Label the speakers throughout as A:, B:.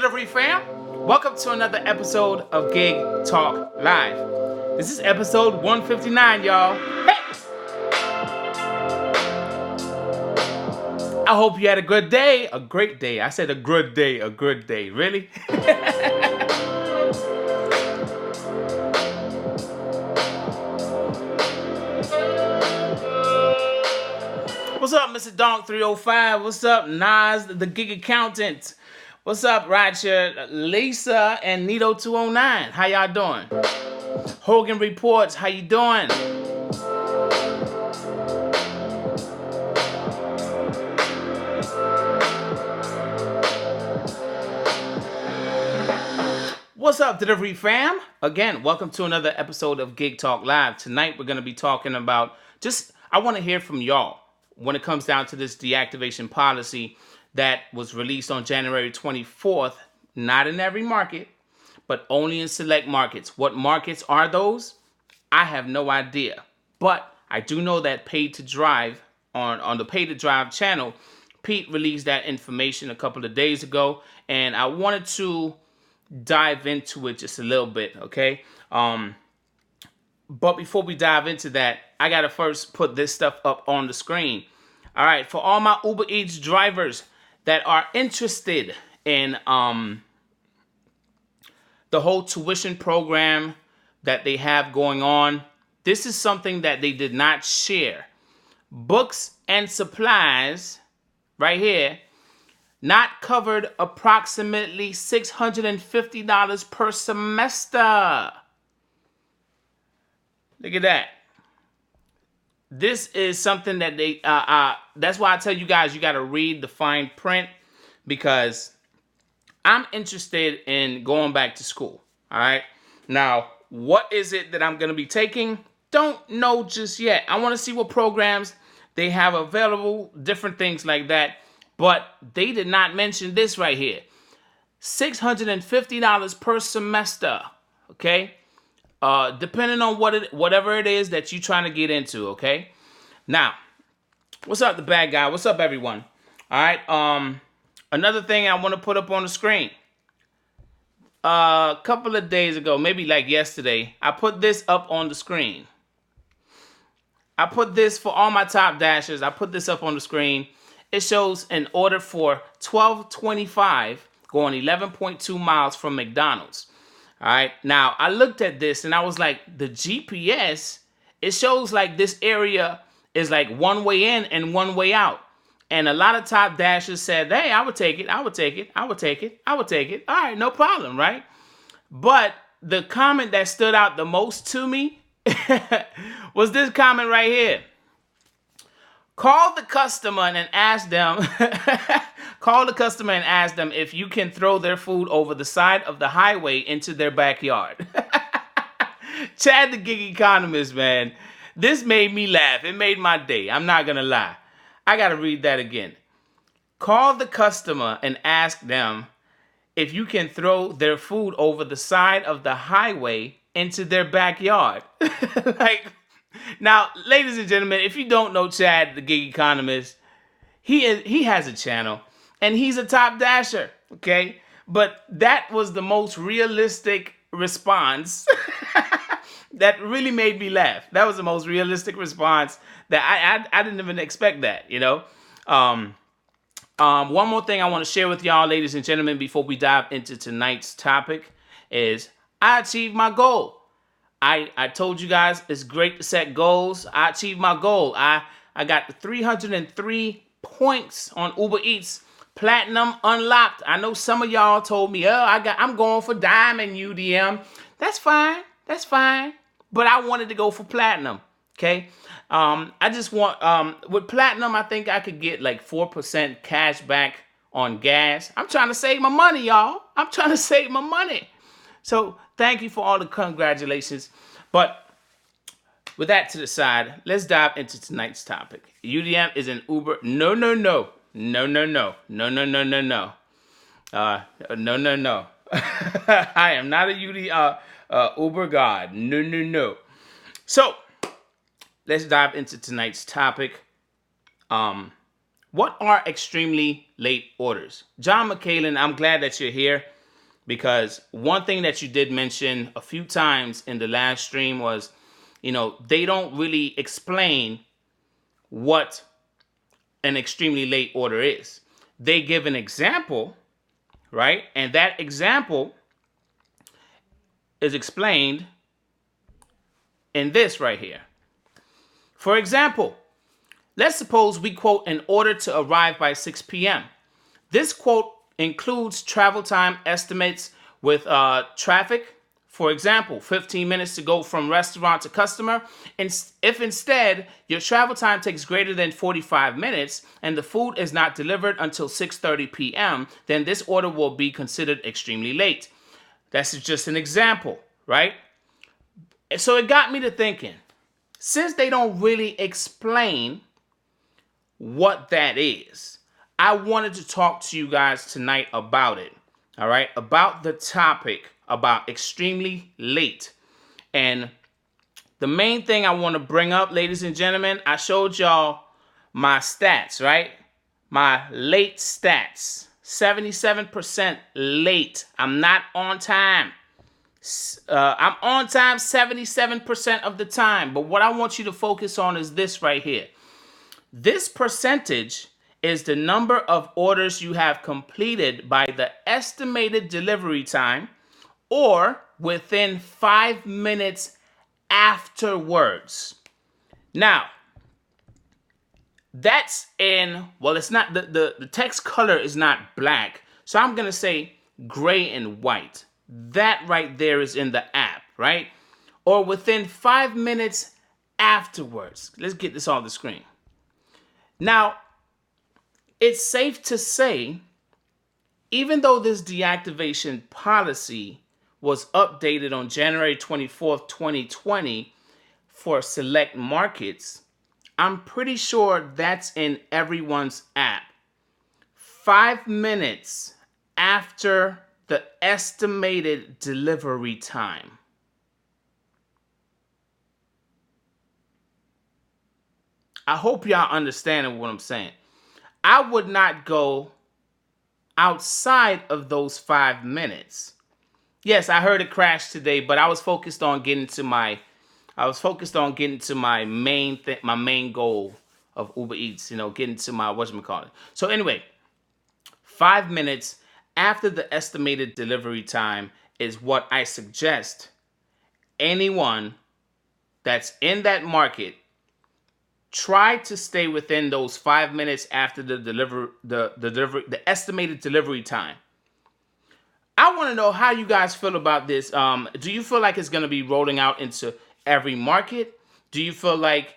A: Delivery Fam? Welcome to another episode of Gig Talk Live. This is episode 159, y'all. Hey! I hope you had a good day. A great day. I said a good day. A good day. Really? What's up, Mr. Donk 305? What's up, Nas, the Gig Accountant? What's up, Roger, Lisa, and Nito 209? How y'all doing? Hogan Reports, how you doing? What's up, Delivery Fam? Again, welcome to another episode of Gig Talk Live. Tonight, we're going to be talking about I want to hear from y'all when it comes down to this deactivation policy that was released on January 24th, not in every market, but only in select markets. What markets are those? I have no idea. But I do know that Paid to Drive, on the Paid to Drive channel, Pete released that information a couple of days ago, and I wanted to dive into it just a little bit, okay? But before we dive into that, I got to first put this stuff up on the screen. All right, for all my Uber Eats drivers that are interested in the whole tuition program that they have going on, this is something that they did not share. Books and supplies, right here, not covered, approximately $650 per semester. Look at that. This is something that they, that's why I tell you guys, you got to read the fine print, because I'm interested in going back to school. All right. Now, what is it that I'm going to be taking? Don't know just yet. I want to see what programs they have available, different things like that. But they did not mention this right here. $650 per semester. Okay. Depending on whatever it is that you're trying to get into, okay? Now, what's up, the bad guy? What's up, everyone? All right, another thing I want to put up on the screen. A couple of days ago, maybe like yesterday, I put this up on the screen. I put this for all my top dashers. I put this up on the screen. It shows an order for $12.25 going 11.2 miles from McDonald's. All right, now I looked at this and I was like, the GPS, it shows like this area is like one way in and one way out. And a lot of top dashers said, hey, I would take it, I would take it, I would take it, I would take it. All right, no problem, right? But the comment that stood out the most to me was this comment right here. Call the customer and ask them, if you can throw their food over the side of the highway into their backyard. Chad the Gig Economist, man. This made me laugh. It made my day. I'm not going to lie. I got to read that again. Call the customer and ask them if you can throw their food over the side of the highway into their backyard. Now, ladies and gentlemen, if you don't know Chad, the Gig Economist, he has a channel, and he's a top dasher, okay? But that was the most realistic response that really made me laugh. That was the most realistic response that I didn't even expect that, you know? One more thing I want to share with y'all, ladies and gentlemen, before we dive into tonight's topic is I achieved my goal. I told you guys it's great to set goals. I achieved my goal. I got 303 points on Uber Eats Platinum Unlocked. I know some of y'all told me, I'm going for Diamond UDM. That's fine. That's fine. But I wanted to go for Platinum. Okay. I just want with Platinum, I think I could get like 4% cash back on gas. I'm trying to save my money, y'all. I'm trying to save my money. So thank you for all the congratulations. But with that to the side, let's dive into tonight's topic. UDM is an Uber. No. No. I am not a Uber god. No. So let's dive into tonight's topic. What are extremely late orders? John McCallan, I'm glad that you're here, because one thing that you did mention a few times in the last stream was, they don't really explain what an extremely late order is. They give an example, right? And that example is explained in this right here. For example, let's suppose we quote an order to arrive by 6 p.m. This quote includes travel time estimates with traffic. For example, 15 minutes to go from restaurant to customer. And if instead your travel time takes greater than 45 minutes and the food is not delivered until 6:30 p.m., then this order will be considered extremely late. That's just an example, right? So it got me to thinking, since they don't really explain what that is, I wanted to talk to you guys tonight about it. All right, about the topic about extremely late. And the main thing I want to bring up, ladies and gentlemen, I showed y'all my stats, right? My late stats. 77% late. I'm not on time. I'm on time 77% of the time. But what I want you to focus on is this right here. This percentage is the number of orders you have completed by the estimated delivery time or within 5 minutes afterwards. Now, that's in, well, it's not, the text color is not black, so I'm going to say gray and white. That right there is in the app, right? Or within 5 minutes afterwards. Let's get this on the screen. Now, it's safe to say, even though this deactivation policy was updated on January 24th, 2020 for select markets, I'm pretty sure that's in everyone's app. 5 minutes after the estimated delivery time. I hope y'all understand what I'm saying. I would not go outside of those 5 minutes. Yes, I heard it crash today, but I was focused on getting to my main goal of Uber Eats, getting to my whatchamacallit. So anyway, 5 minutes after the estimated delivery time is what I suggest anyone that's in that market try to stay within those 5 minutes after the estimated delivery time. I want to know how you guys feel about this. Do you feel like it's going to be rolling out into every market? Do you feel like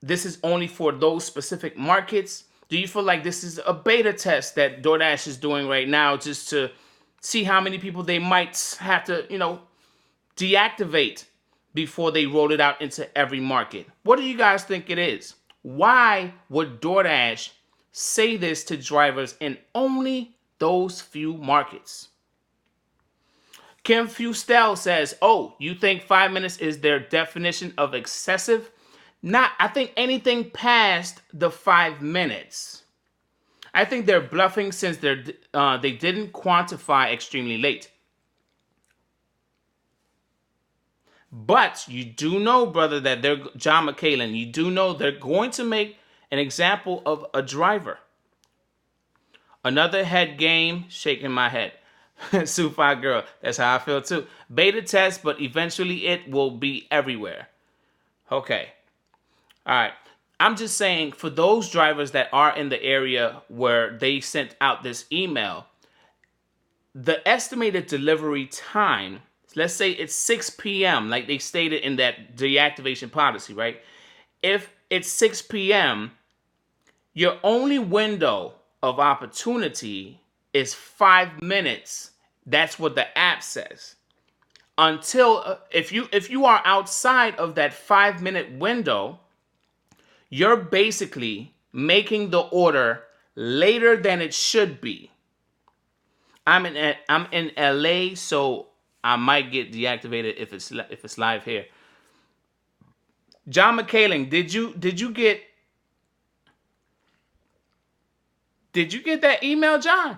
A: this is only for those specific markets? Do you feel like this is a beta test that DoorDash is doing right now just to see how many people they might have to, deactivate before they roll it out into every market? What do you guys think it is? Why would DoorDash say this to drivers in only those few markets? Kim Fustel says, oh, you think 5 minutes is their definition of excessive? I think anything past the 5 minutes. I think they're bluffing since they didn't quantify extremely late. But you do know, brother, that they're John McCallan. You do know they're going to make an example of a driver. Another head game, shaking my head. Sufi girl, that's how I feel too. Beta test, but eventually it will be everywhere. Okay. All right. I'm just saying, for those drivers that are in the area where they sent out this email, the estimated delivery time, let's say it's 6 p.m., like they stated in that deactivation policy, right? If it's 6 p.m., your only window of opportunity is 5 minutes. That's what the app says. Until if you are outside of that 5 minute window, you're basically making the order later than it should be. I'm in LA, so I might get deactivated if it's live here. John McCallan, did you get Did you get that email, John?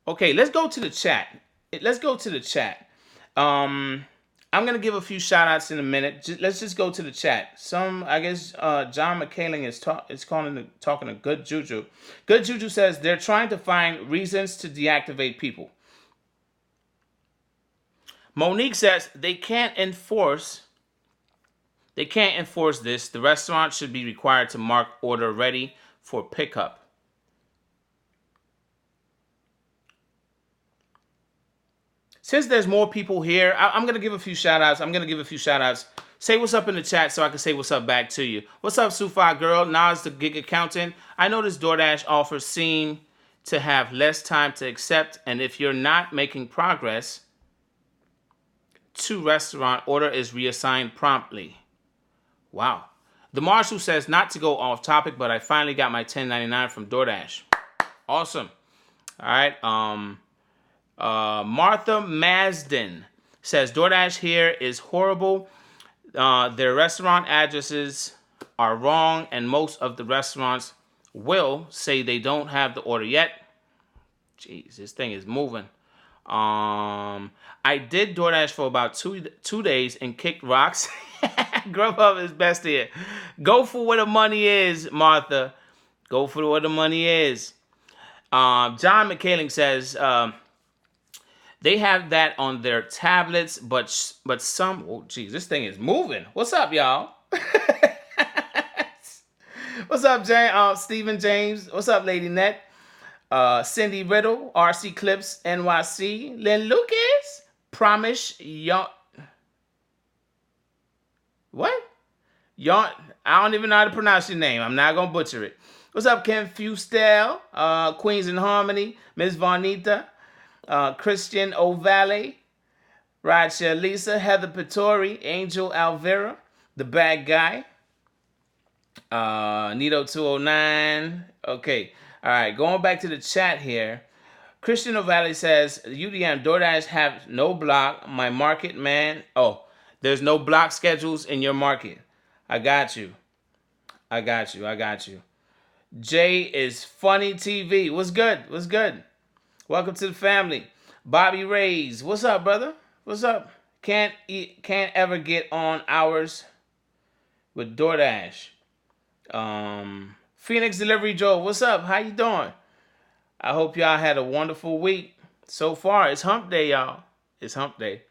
A: Okay, let's go to the chat. Let's go to the chat. I'm gonna give a few shout outs in a minute. Let's just go to the chat. I guess John McCaling is talking to Good Juju. Good Juju says they're trying to find reasons to deactivate people. Monique says they can't enforce this. The restaurant should be required to mark order ready for pickup. Since there's more people here, I'm going to give a few shout outs. Say what's up in the chat so I can say what's up back to you. What's up, Sufi Girl? Nas, the gig accountant. I noticed DoorDash offers seem to have less time to accept, and if you're not making progress to restaurant, order is reassigned promptly. Wow. The Marshal says, not to go off topic, but I finally got my $10.99 from DoorDash. Awesome. All right. Martha Masden says, DoorDash here is horrible. Their restaurant addresses are wrong, and most of the restaurants will say they don't have the order yet. Jeez, this thing is moving. I did DoorDash for about two days and kicked rocks. Grubhub is best here. Go for where the money is, Martha. Go for where the money is. John McCaling says, they have that on their tablets, but some... Oh, geez, this thing is moving. What's up, y'all? What's up, Stephen James? What's up, Lady Net? Cindy Riddle, RC Clips, NYC. Lynn Lucas, Promise, y'all... What? Y'all... I don't even know how to pronounce your name. I'm not going to butcher it. What's up, Ken Fustel? Queens in Harmony, Miss Varnita. Christian O'Valley, Raja Lisa, Heather Pittori, Angel Alvera, The Bad Guy, Nito 209. Okay, all right, going back to the chat here. Christian O'Valley says, UDM, DoorDash have no block. My market, man. Oh, there's no block schedules in your market. I got you. Jay is Funny TV. What's good? Welcome to the family. Bobby Rays. What's up, brother? What's up? Can't ever get on hours with DoorDash. Phoenix Delivery Joe. What's up? How you doing? I hope y'all had a wonderful week. So far, it's hump day, y'all. It's hump day.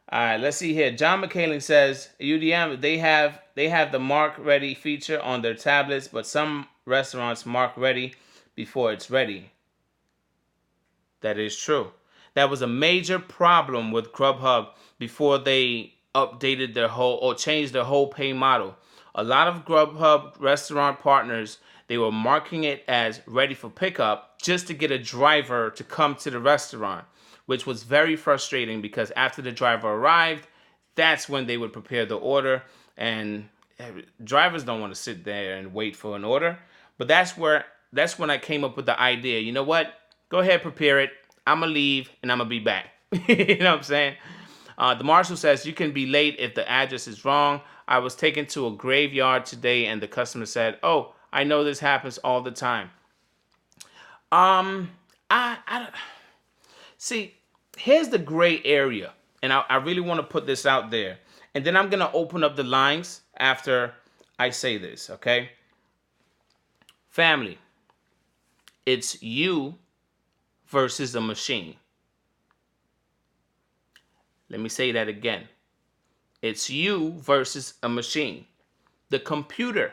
A: All right, let's see here. John McCaling says, UDM, they have the mark ready feature on their tablets, but some restaurants mark ready before it's ready. That is true. That was a major problem with Grubhub before they updated their whole or changed their whole pay model. A lot of Grubhub restaurant partners, they were marking it as ready for pickup just to get a driver to come to the restaurant, which was very frustrating because after the driver arrived, that's when they would prepare the order, and drivers don't want to sit there and wait for an order. But that's when I came up with the idea. You know what? Go ahead, prepare it. I'm going to leave, and I'm going to be back. You know what I'm saying? The Marshal says, you can be late if the address is wrong. I was taken to a graveyard today, and the customer said, oh, I know this happens all the time. See, here's the gray area, and I really want to put this out there. And then I'm going to open up the lines after I say this, okay? Family, it's you versus a machine. Let me say that again. It's you versus a machine. The computer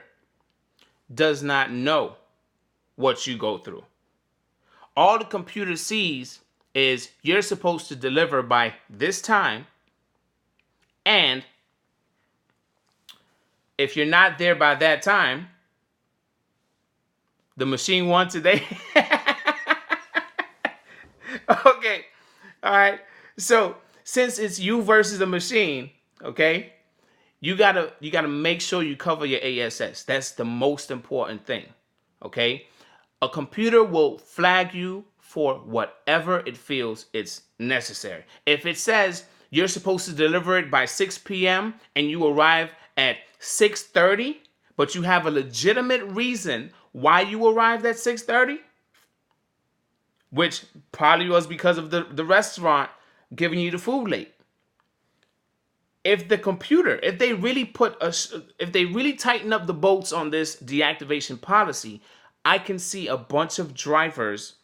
A: does not know what you go through. All the computer sees is you're supposed to deliver by this time, and if you're not there by that time, the machine won today. Okay, all right. So since it's you versus the machine, okay, you gotta make sure you cover your ASS. That's the most important thing. Okay, a computer will flag you for whatever it feels it's necessary. If it says you're supposed to deliver it by 6 p.m. and you arrive at 6:30, but you have a legitimate reason why you arrived at 6:30, which probably was because of the restaurant giving you the food late. If they really if they really tighten up the bolts on this deactivation policy, I can see a bunch of drivers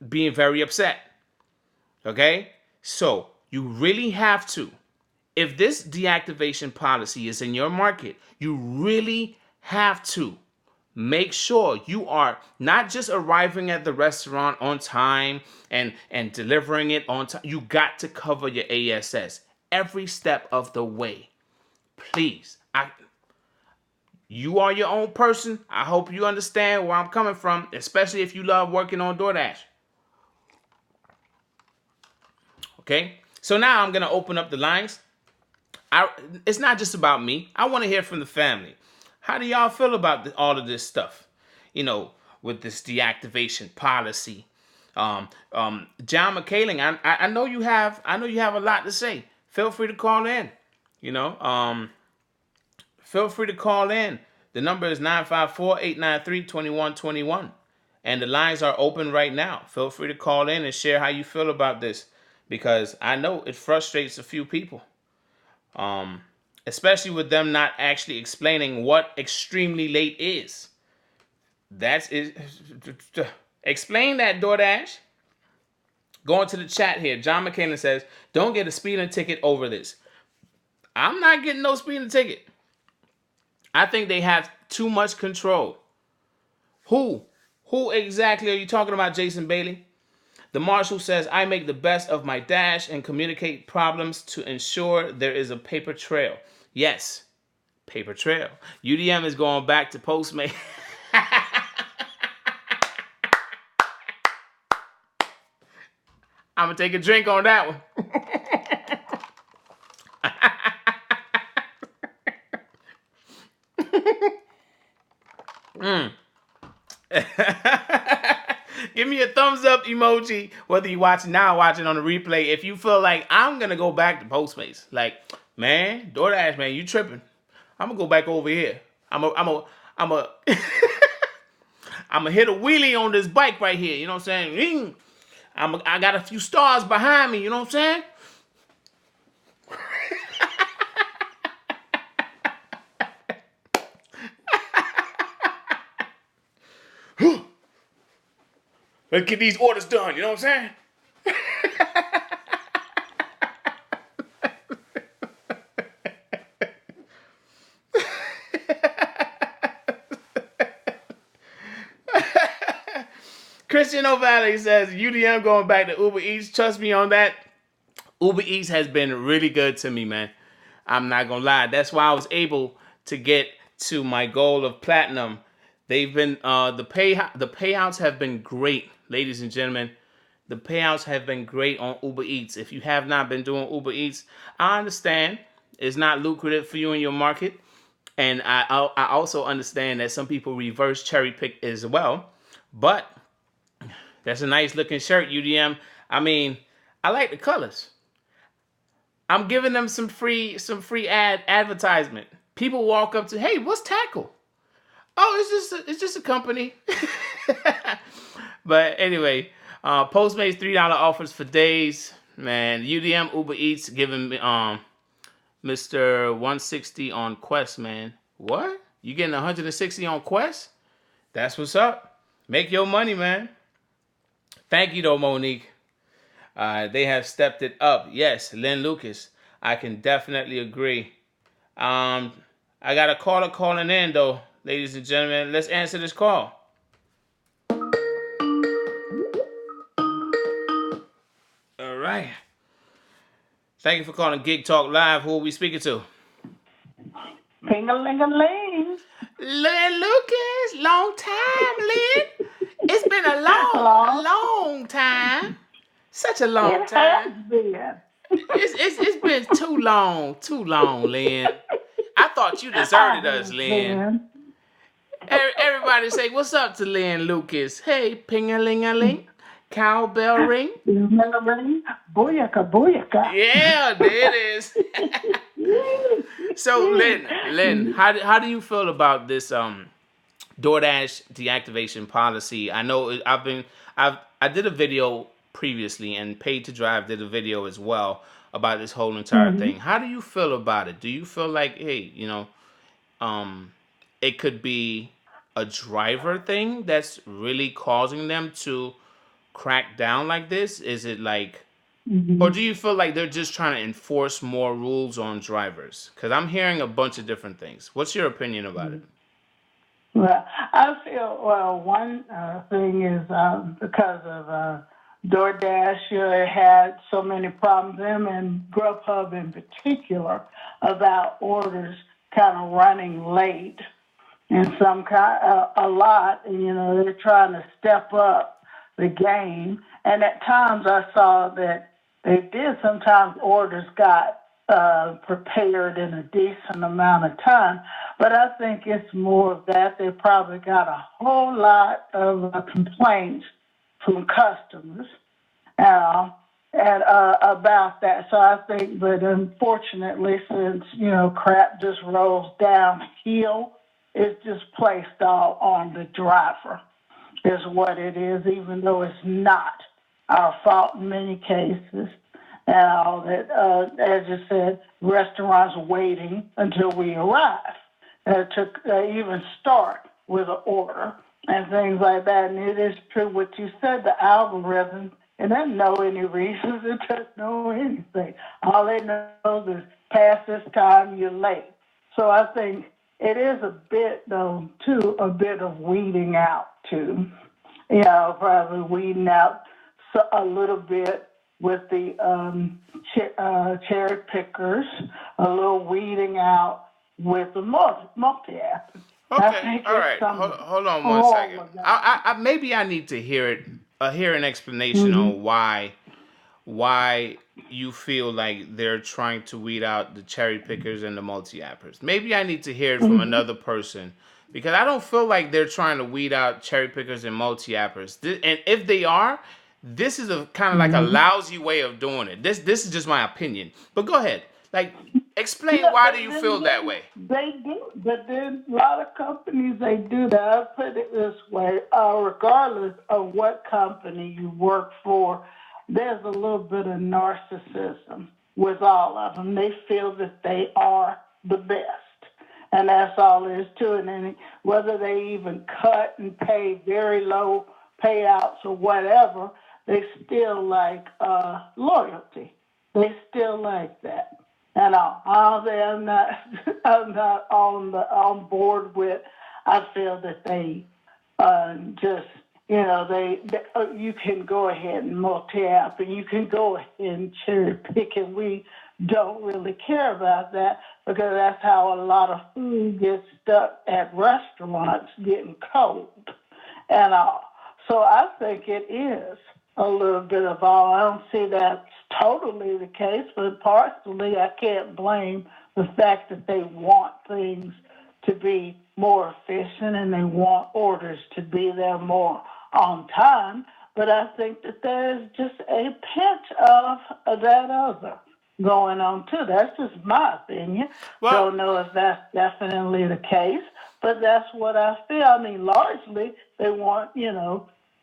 A: being very upset. Okay? So you really have to, if this deactivation policy is in your market, you really have to make sure you are not just arriving at the restaurant on time and delivering it on time. You got to cover your ASS every step of the way. Please. You are your own person. I hope you understand where I'm coming from, especially if you love working on DoorDash. Okay? So now I'm going to open up the lines. It's not just about me. I want to hear from the family. How do y'all feel about all of this stuff? You know, with this deactivation policy. John McCaling, I know you have a lot to say. Feel free to call in. Feel free to call in. The number is 954-893-2121. And the lines are open right now. Feel free to call in and share how you feel about this, because I know it frustrates a few people. Especially with them not actually explaining what extremely late is. Explain that, DoorDash. Going to the chat here. John McKinnon says, don't get a speeding ticket over this. I'm not getting no speeding ticket. I think they have too much control. Who exactly are you talking about, Jason Bailey? The marshal says, I make the best of my dash and communicate problems to ensure there is a paper trail. Yes, paper trail. UDM is going back to Postmates. I'm going to take a drink on that one. Give me a thumbs up emoji, whether you watch now or watching on the replay. If you feel like I'm going to go back to Postmates. Like, man, DoorDash, man, you tripping. I'm going to go back over here. I'm a hit a wheelie on this bike right here. You know what I'm saying? I got a few stars behind me. You know what I'm saying? Let's get these orders done. You know what I'm saying? Christian O'Valley says, UDM going back to Uber Eats. Trust me on that. Uber Eats has been really good to me, man. I'm not going to lie. That's why I was able to get to my goal of platinum. They've been, the payouts have been great, ladies and gentlemen. The payouts have been great on Uber Eats. If you have not been doing Uber Eats, I understand it's not lucrative for you in your market. And I also understand that some people reverse cherry pick as well. But that's a nice looking shirt, UDM. I mean, I like the colors. I'm giving them some free advertisement. People walk up to, hey, what's Tackle? Oh, it's just a company. But anyway, Postmates $3 offers for days. Man, UDM Uber Eats giving me Mr. 160 on Quest, man. What? You getting 160 on Quest? That's what's up. Make your money, man. Thank you, though, Monique. They have stepped it up. Yes, Lynn Lucas. I can definitely agree. I got a caller calling in, though, ladies and gentlemen. Let's answer this call. All right. Thank you for calling Gig Talk Live. Who are we speaking to?
B: Ping-a-ling-a-ling.
A: Lynn Lucas. Long time, Lynn. It's been a long time. Such a long time. It's been too long, Lynn. I thought you deserted us, Lynn. Everybody say, what's up to Lynn Lucas? Hey, ping-a-ling-a-ling. Cowbell ring.
B: Ping-a-ling-a-ling. Booyaka, booyaka.
A: Yeah, there it is. So, Lynn, how do you feel about this DoorDash deactivation policy. I know I did a video previously, and Paid to Drive did a video as well about this whole entire
B: Mm-hmm.
A: thing. How do you feel about it? Do you feel like, hey, it could be a driver thing that's really causing them to crack down like this? Is it like, or
B: Mm-hmm.
A: do you feel like they're just trying to enforce more rules on drivers? Because I'm hearing a bunch of different things. What's your opinion about it?
B: Well, I feel, well, one thing is because of DoorDash had so many problems, them and Grubhub in particular, about orders kind of running late and a lot, and they're trying to step up the game. And at times I saw that they did. Sometimes orders got prepared in a decent amount of time, but I think it's more of that. They probably got a whole lot of complaints from customers uh, about that. So I think, but unfortunately, since crap just rolls downhill, it's just placed all on the driver, is what it is. Even though it's not our fault in many cases. That, as you said, restaurants waiting until we arrive to even start with an order and things like that. And it is true what you said, the algorithm, it doesn't know any reasons, it doesn't know anything. All it knows is past this time, you're late. So I think it is a bit, though, too, a bit of weeding out, too. Probably weeding out a little bit with the cherry pickers, a little weeding out with the multi-app. I
A: Okay,
B: think
A: all
B: it's
A: right.
B: some
A: Hold on one
B: all
A: second.
B: of that.
A: I maybe I need to hear an explanation
B: Mm-hmm.
A: on why you feel like they're trying to weed out the cherry pickers and the multi-appers. Maybe I need to hear it from
B: Mm-hmm.
A: another person because I don't feel like they're trying to weed out cherry pickers and multi-appers. And if they are, this is a kind of like a
B: Mm-hmm.
A: lousy way of doing it. This is just my opinion. But go ahead. Like explain
B: Yeah,
A: why do
B: but
A: you
B: then
A: feel that
B: again,
A: way?
B: they do. But then a lot of companies, they do that. I put it this way, regardless of what company you work for, there's a little bit of narcissism with all of them. They feel that they are the best. And that's all there is to it. And whether they even cut and pay very low payouts or whatever, they still like loyalty. They still like that. And I'm not, I'm not on board with. I feel that they just, you can go ahead and multi-app, and you can go ahead and cherry pick, and we don't really care about that because that's how a lot of food gets stuck at restaurants getting cold and all. So I think it is a little bit of all. I don't see that's totally the case, but partially I can't blame the fact that they want things to be more efficient and they want orders to be there more on time. But I think that there's just a pinch of that other going on too. That's just my opinion.
A: Well,
B: Don't know if that's definitely the case, but that's what I feel. I mean, largely they want,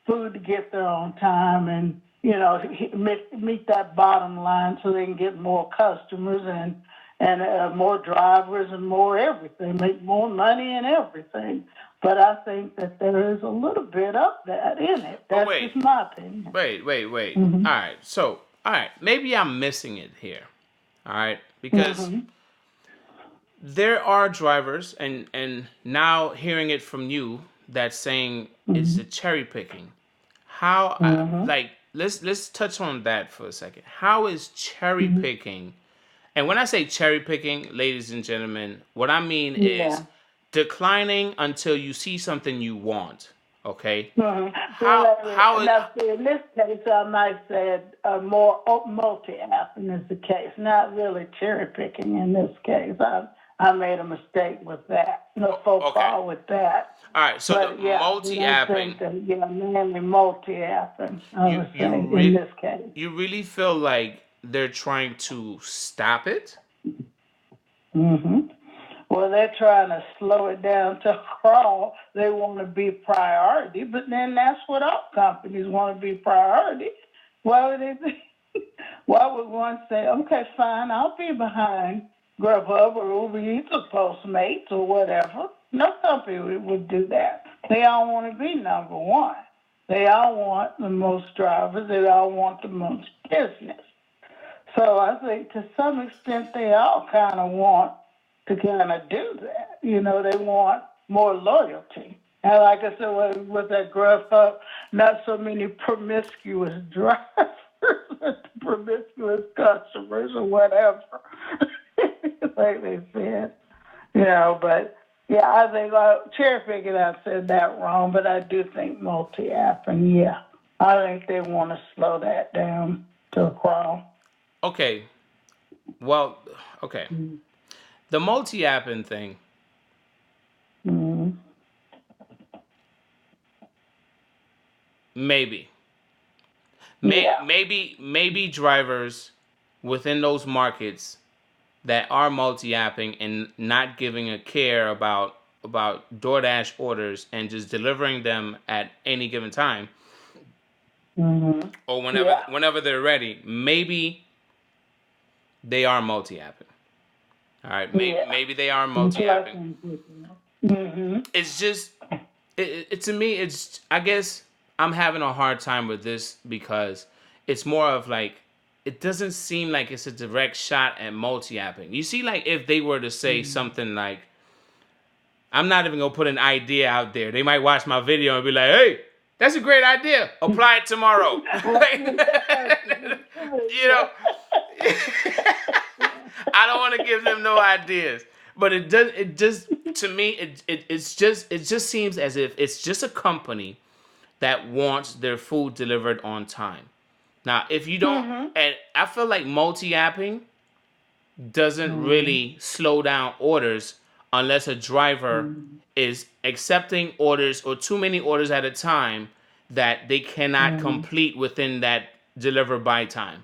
B: food to get there on time and, meet that bottom line so they can get more customers and more drivers and more everything, make more money and everything. But I think that there is a little bit of that in it.
A: but
B: That's
A: wait.
B: just my opinion.
A: Wait.
B: Mm-hmm.
A: All right. So, all right. Maybe I'm missing it here. All right. Because
B: Mm-hmm.
A: there are drivers, and now hearing it from you, that's saying it's
B: Mm-hmm.
A: the cherry picking. How,
B: Mm-hmm.
A: like, let's touch on that for a second. How is cherry
B: Mm-hmm.
A: picking? And when I say cherry picking, ladies and gentlemen, what I mean is
B: Yeah.
A: declining until you see something you want. Okay.
B: Mm-hmm.
A: How it?
B: Now, see, in this case, I might say more multi-app in this case, not really cherry picking in this case. I made a mistake with that, no faux
A: Okay.
B: pas with that.
A: All right. So the
B: But yeah, I don't
A: multi-apping,
B: think that, mainly multi-apping, I
A: you
B: would
A: you
B: say, in
A: re-
B: this case.
A: you really feel like they're trying to stop it?
B: Mm-hmm. Well, they're trying to slow it down to a crawl. They want to be priority, but then that's what all companies want to be priority. Why would they be? Why would one say, okay, fine, I'll be behind Grubhub or Uber Eats or Postmates or whatever? No company would do that. They all want to be number one. They all want the most drivers. They all want the most business. So I think to some extent they all kind of want to kind of do that. They want more loyalty. And like I said, with that Grubhub, not so many promiscuous drivers, promiscuous customers or whatever, like they said. But yeah, I think cherry picking, I said that wrong, but I do think multi-app, and yeah, I think they want to slow that down to a crawl.
A: Okay. Well, okay. The multi-apping thing.
B: Mm-hmm.
A: Maybe.
B: Yeah.
A: Maybe drivers within those markets that are multi-apping and not giving a care about DoorDash orders and just delivering them at any given time
B: Mm-hmm.
A: or
B: Yeah.
A: whenever they're ready. Maybe they are multi-apping. All right,
B: Yeah.
A: maybe they are
B: Plus,
A: multi-apping.
B: mm-hmm.
A: It's just it to me. It's I guess I'm having a hard time with this because it's more of like it doesn't seem like it's a direct shot at multi-apping. You see, like if they were to say something like, I'm not even gonna put an idea out there. They might watch my video and be like, "Hey, that's a great idea. Apply it tomorrow." You know, I don't want to give them no ideas, but it does. It just to me, it just seems as if it's just a company that wants their food delivered on time. Now, if you don't, and I feel like multi-apping doesn't really slow down orders unless a driver is accepting orders or too many orders at a time that they cannot complete within that deliver by time.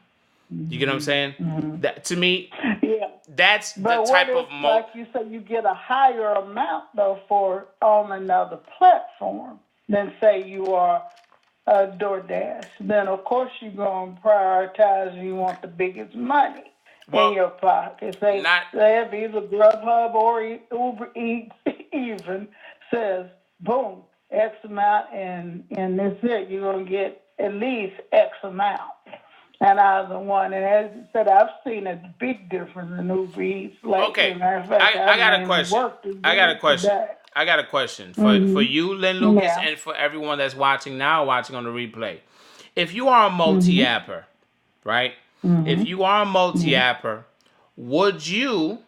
A: You get what I'm saying? That to me,
B: Yeah.
A: that's the
B: But what
A: type
B: if,
A: of
B: like you said, you get a higher amount though for on another platform than say you are DoorDash? Then of course you're gonna prioritize. And you want the biggest money in your pocket. Say if either Grubhub or Uber Eats even says, boom, X amount, and that's it. You're gonna get at least X amount. And either one, and as you said, I've seen a big difference in Uber Eats lately.
A: Okay,
B: Matter of fact,
A: I got a question.
B: Today.
A: I got a question for you, Lynn Lucas,
B: Yeah.
A: and for everyone that's watching now, watching on the replay. If you are a multi-apper, right? If you are a multi-apper, would you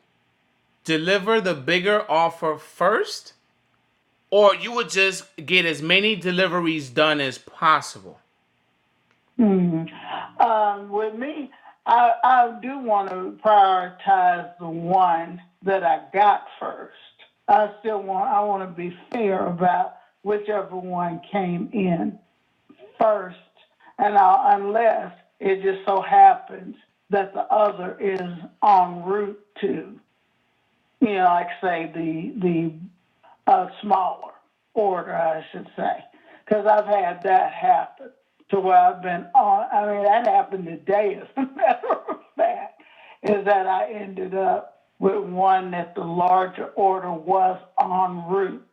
A: deliver the bigger offer first, or you would just get as many deliveries done as possible?
B: With me, I do want to prioritize the one that I got first. I want to be fair about whichever one came in first, and unless it just so happens that the other is en route to, like say the smaller order, I should say, because I've had that happen to where I've been on. I mean, that happened today, as a matter of fact, is that I ended up with one that the larger order was en route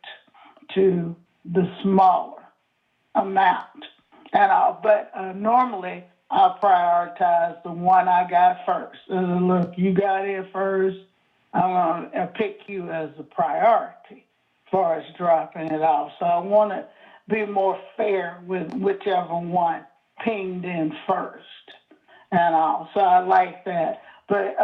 B: to the smaller amount. But normally I prioritize the one I got first. Look, you got it first. I'm going to pick you as a priority as far as dropping it off. So I want to be more fair with whichever one pinged in first. And all. So I like that. But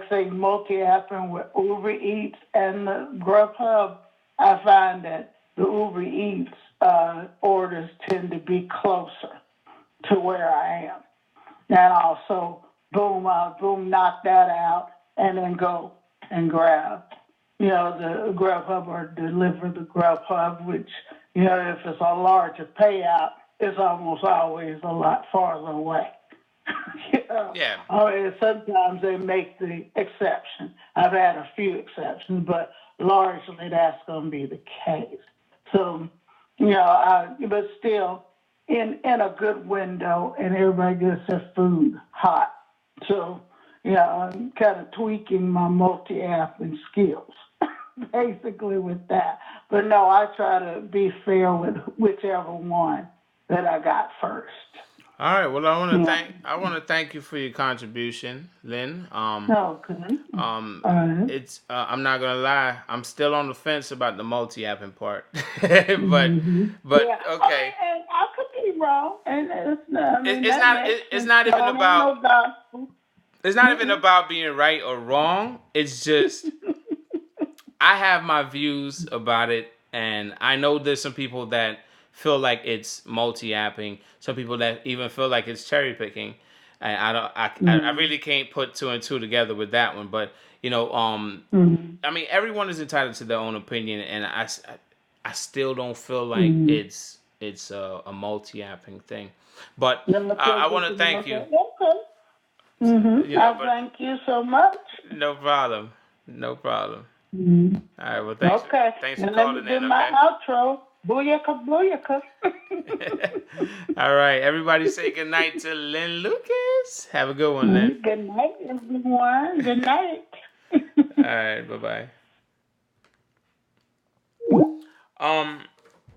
B: say multi-apping with Uber Eats and the Grubhub, I find that the Uber Eats orders tend to be closer to where I am. And also, boom, knock that out and then go and grab, the Grubhub or deliver the Grubhub, which, if it's a larger payout, it's almost always a lot farther away.
A: Yeah.
B: And sometimes they make the exception. I've had a few exceptions, but largely that's going to be the case. So, but still, in a good window, and everybody gets their food hot. So, I'm kind of tweaking my multi-app skills, basically with that. But no, I try to be fair with whichever one that I got first.
A: All right. Well,
B: Yeah.
A: I want to thank you for your contribution, Lynn.
B: Okay. All right.
A: It's I'm not gonna lie, I'm still on the fence about the multi-apping part, but
B: Mm-hmm.
A: but
B: Yeah.
A: okay,
B: And I could be wrong, and it's not, I mean
A: it's
B: that
A: not
B: makes
A: it's
B: sense.
A: not even
B: Don't ain't
A: about
B: no gospel.
A: it's not even
B: Mm-mm.
A: about being right or wrong. It's just I have my views about it, and I know there's some people that feel like it's multi-apping. Some people that even feel like it's cherry picking. And I
B: Mm-hmm.
A: really can't put two and two together with that one. But
B: Mm-hmm.
A: I mean, everyone is entitled to their own opinion, and I still don't feel like
B: Mm-hmm.
A: it's a multi-apping thing. But
B: Let me
A: I
B: take
A: want
B: it
A: to
B: to
A: thank
B: look
A: you.
B: at. Okay. Mm-hmm. I
A: But
B: thank you so much.
A: no problem, no problem.
B: Mm-hmm.
A: All right, well,
B: Okay.
A: thanks for
B: Now let me
A: calling
B: do
A: in.
B: my
A: Okay.
B: outro. Booyaka, booyaka.
A: All right, everybody say good night to Lynn Lucas. Have a good one, Lynn.
B: Good night, everyone. Good night.
A: All right, bye bye. Um,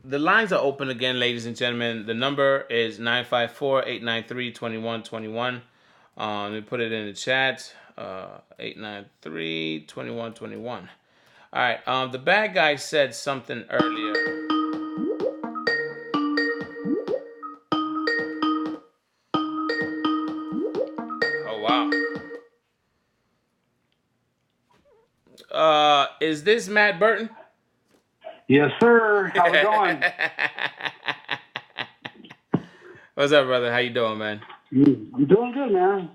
A: the lines are open again, ladies and gentlemen. The number is 954-893-2121. Let me put it in the chat. 893-2121. All right. The bad guy said something earlier. Oh wow. Is this Matt Burton?
C: Yes, sir. How's it going?
A: What's up, brother? How you doing, man?
C: I'm doing good, man.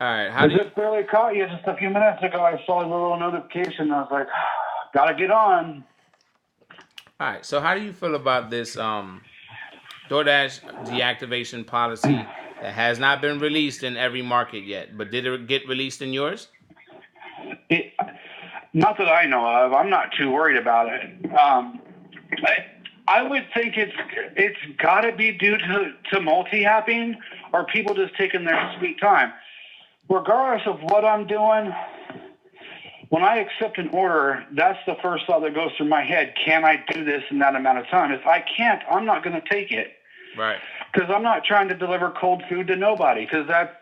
A: All right.
C: I just barely caught you just a few minutes ago. I saw a little notification. I was like, gotta get on.
A: All right. So, how do you feel about this DoorDash deactivation policy that has not been released in every market yet? But did it get released in yours?
C: It, not that I know of. I'm not too worried about it. I would think it's got to be due to multi-apping or people just taking their sweet time. Regardless of what I'm doing, when I accept an order, that's the first thought that goes through my head. Can I do this in that amount of time? If I can't, I'm not going to take it.
A: Right.
C: Because I'm not trying to deliver cold food to nobody. Because that's,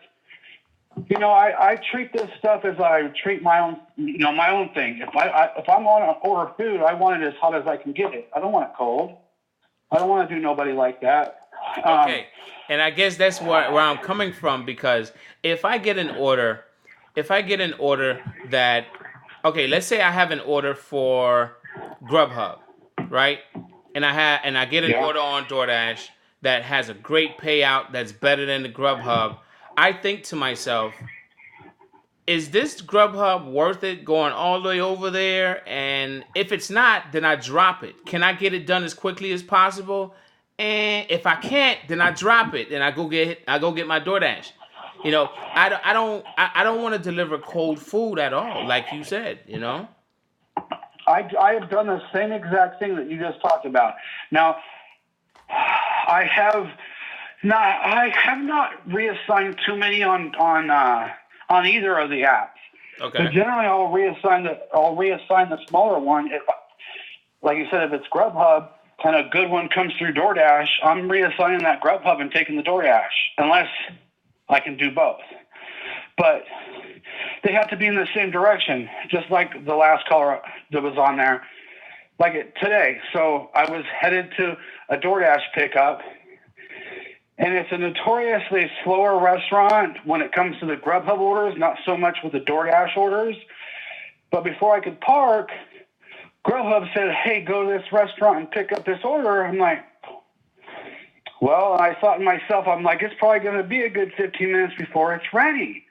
C: I treat this stuff as I treat my own, my own thing. If I'm on an order of food, I want it as hot as I can get it. I don't want it cold. I don't want to do nobody like that.
A: Okay. And I guess that's where I'm coming from, because if I get an order that, okay, let's say I have an order for Grubhub, right? And I get an order on DoorDash that has a great payout that's better than the Grubhub. I think to myself, is this Grubhub worth it going all the way over there? And if it's not, then I drop it. Can I get it done as quickly as possible? And if I can't, then I drop it and I go get my DoorDash. I don't want to deliver cold food at all, like you said.
C: I have done the same exact thing that you just talked about. Now, I have not reassigned too many on either of the apps.
A: Okay.
C: But generally, I'll reassign the smaller one. If, like you said, if it's Grubhub and a good one comes through DoorDash, I'm reassigning that Grubhub and taking the DoorDash, unless I can do both. But they have to be in the same direction, just like the last caller that was on there, today. So I was headed to a DoorDash pickup, and it's a notoriously slower restaurant when it comes to the Grubhub orders, not so much with the DoorDash orders. But before I could park, Grubhub said, hey, go to this restaurant and pick up this order. I'm like, well, I thought to myself, it's probably going to be a good 15 minutes before it's ready,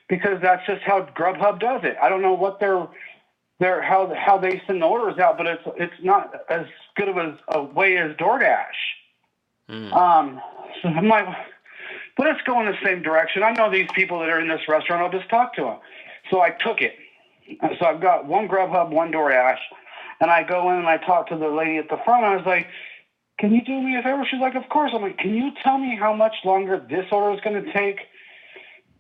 C: because that's just how Grubhub does it. I don't know what how they send the orders out, but it's not as good of a way as DoorDash.
A: Mm.
C: So I'm like, let's go in the same direction. I know these people that are in this restaurant. I'll just talk to them. So I took it. So I've got one Grubhub, one DoorDash, and I go in and I talk to the lady at the front. I was like, can you do me a favor? She's like, of course. I'm like, can you tell me how much longer this order is going to take?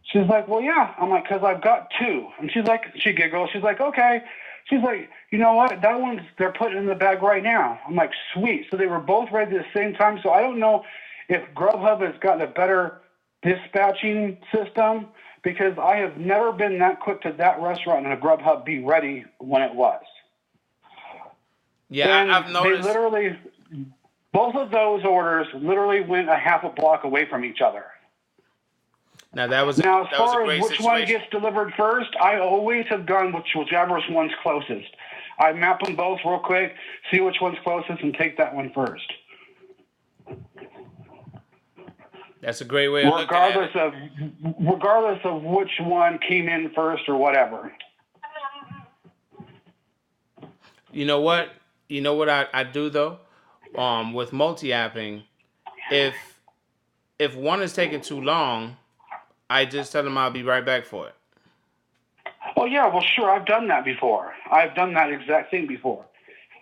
C: She's like, well, yeah. I'm like, because I've got two. And she's like, she giggles. She's like, okay. She's like, you know what? That one's, they're putting in the bag right now. I'm like, sweet. So they were both ready at the same time. So I don't know if Grubhub has gotten a better dispatching system, because I have never been that quick to that restaurant and a Grubhub be ready when it was.
A: Yeah,
C: And
A: I've noticed.
C: they literally, both of those orders literally went a half a block away from each other.
A: Now that was
C: Now, as
A: that was a
C: far as
A: great
C: which one
A: situation.
C: gets delivered first, I always have gone with whichever one's closest. I map them both real quick, see which one's closest, and take that one first.
A: That's a great way of looking at it.
C: Regardless of which one came in first or whatever.
A: You know what? You know what I do though? With multi-apping, if one is taking too long, I just tell them I'll be right back for it.
C: Oh yeah, well sure, I've done that before. I've done that exact thing before.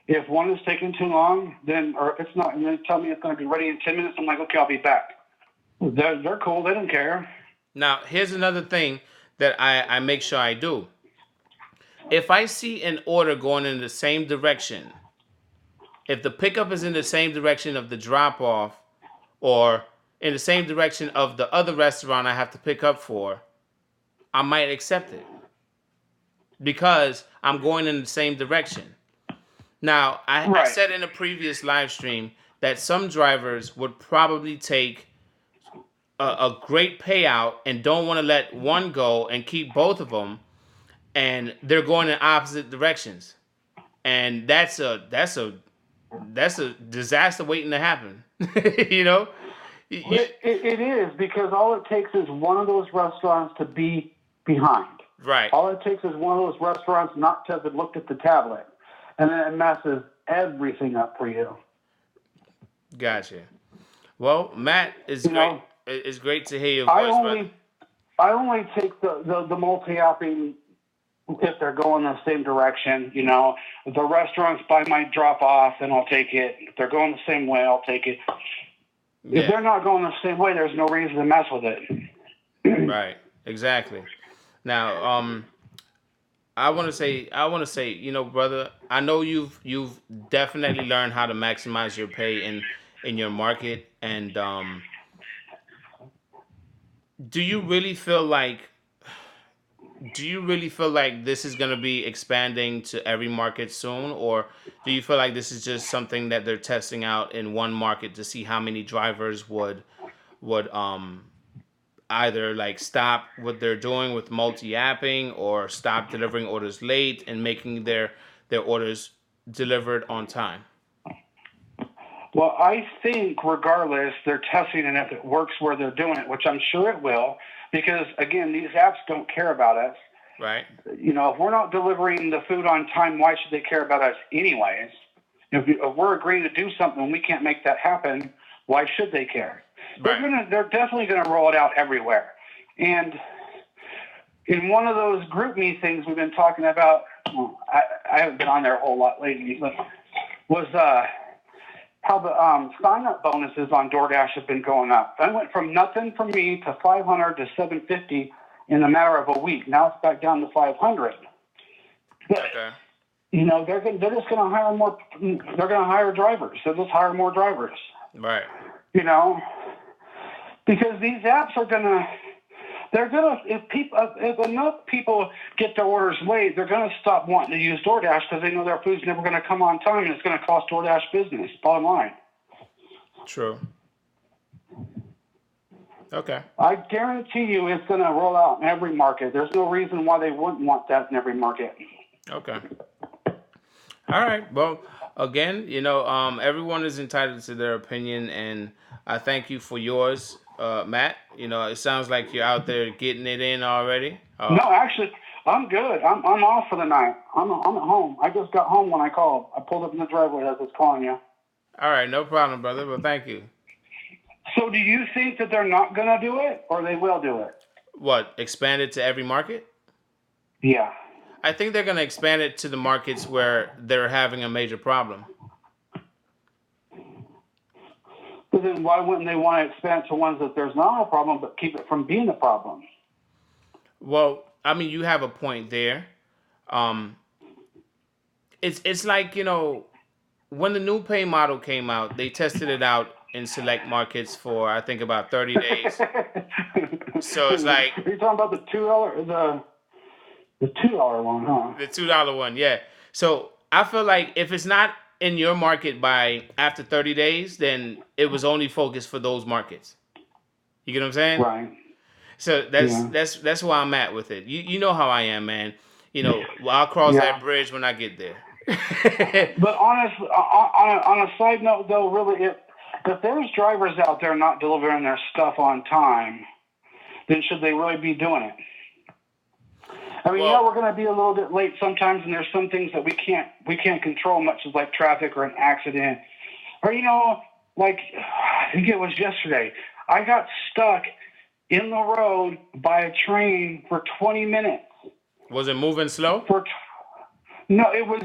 C: If one is taking too long, then, or if it's not, and they tell me it's going to be ready in 10 minutes, I'm like, okay, I'll be back. They're cool. They don't care.
A: Now, here's another thing that I make sure I do. If I see an order going in the same direction, if the pickup is in the same direction of the drop-off or in the same direction of the other restaurant I have to pick up for, I might accept it because I'm going in the same direction. Now, I said in a previous live stream that some drivers would probably take a great payout and don't want to let one go and keep both of them, and they're going in opposite directions, and that's a disaster waiting to happen. You know,
C: it is, because all it takes is one of those restaurants to be behind.
A: Right.
C: All it takes is one of those restaurants not to have looked at the tablet, and then it messes everything up for you.
A: Gotcha. Well, Matt, it's great. It's great to hear your voice, brother.
C: I only take the multi-apping if they're going the same direction. You know, if the restaurant's by my drop-off, then I'll take it. If they're going the same way, I'll take it.
A: Yeah.
C: If they're not going the same way, there's no reason to mess with it.
A: Right. Exactly. Now, I want to say, you know, brother, I know you've definitely learned how to maximize your pay in your market, and do you really feel like this is going to be expanding to every market soon, or do you feel like this is just something that they're testing out in one market to see how many drivers would either like stop what they're doing with multi-apping or stop delivering orders late and making their orders delivered on time?
C: Well, I think regardless, they're testing it if it works where they're doing it, which I'm sure it will, because, again, these apps don't care about us.
A: Right.
C: You know, if we're not delivering the food on time, why should they care about us anyways? If we're agreeing to do something and we can't make that happen, why should they care?
A: Right.
C: They're definitely going to roll it out everywhere. And in one of those group me things we've been talking about, I haven't been on there a whole lot lately, but was how the sign-up bonuses on DoorDash have been going up. I went from nothing for me to $500 to $750 in a matter of a week. Now it's back down to $500. But,
A: Okay.
C: you know, they're just going to hire more. They're going to hire drivers. They'll just hire more drivers.
A: Right.
C: You know, because these apps are going to. They're going to, if enough people get their orders late, they're going to stop wanting to use DoorDash because they know their food's never going to come on time and it's going to cost DoorDash business, bottom line.
A: True. Okay.
C: I guarantee you it's going to roll out in every market. There's no reason why they wouldn't want that in every market.
A: Okay. All right. Well, again, you know, everyone is entitled to their opinion, and I thank you for yours. Matt, you know, it sounds like you're out there getting it in already.
C: No, actually, I'm good. I'm off for the night. I'm at home. I just got home when I called. I pulled up in the driveway as I was calling you.
A: All right, no problem, brother. Well, thank you.
C: So do you think that they're not going to do it, or they will do it?
A: What, expand it to every market?
C: Yeah.
A: I think they're going to expand it to the markets where they're having a major problem.
C: But then why wouldn't they want to expand it to ones that there's not a problem, but keep it from being a problem?
A: Well, I mean, you have a point there. It's like, when the new pay model came out, they tested it out in select markets for, I think, about 30 days. So it's like,
C: you're talking about the $2 one, huh?
A: the $2 one, yeah. So I feel like if it's not in your market by after 30 days, then it was only focused for those markets. You get what I'm saying?
C: Right.
A: So that's where I'm at with it. You know how I am, man. I'll cross that bridge when I get there.
C: But honestly, on a side note, though, really, if there's drivers out there not delivering their stuff on time, then should they really be doing it? I mean, we're going to be a little bit late sometimes, and there's some things that we can't control, much as like traffic or an accident, or like I think it was yesterday, I got stuck in the road by a train for 20 minutes.
A: Was it moving slow?
C: No, it was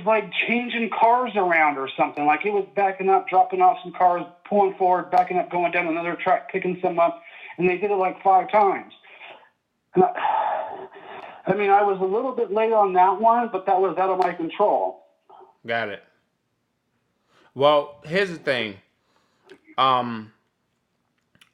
C: like changing cars around or something. Like it was backing up, dropping off some cars, pulling forward, backing up, going down another track, picking some up, and they did it like 5 times. And I was a little bit late on that one, but that was out of my control.
A: Got it. Well, here's the thing.
C: I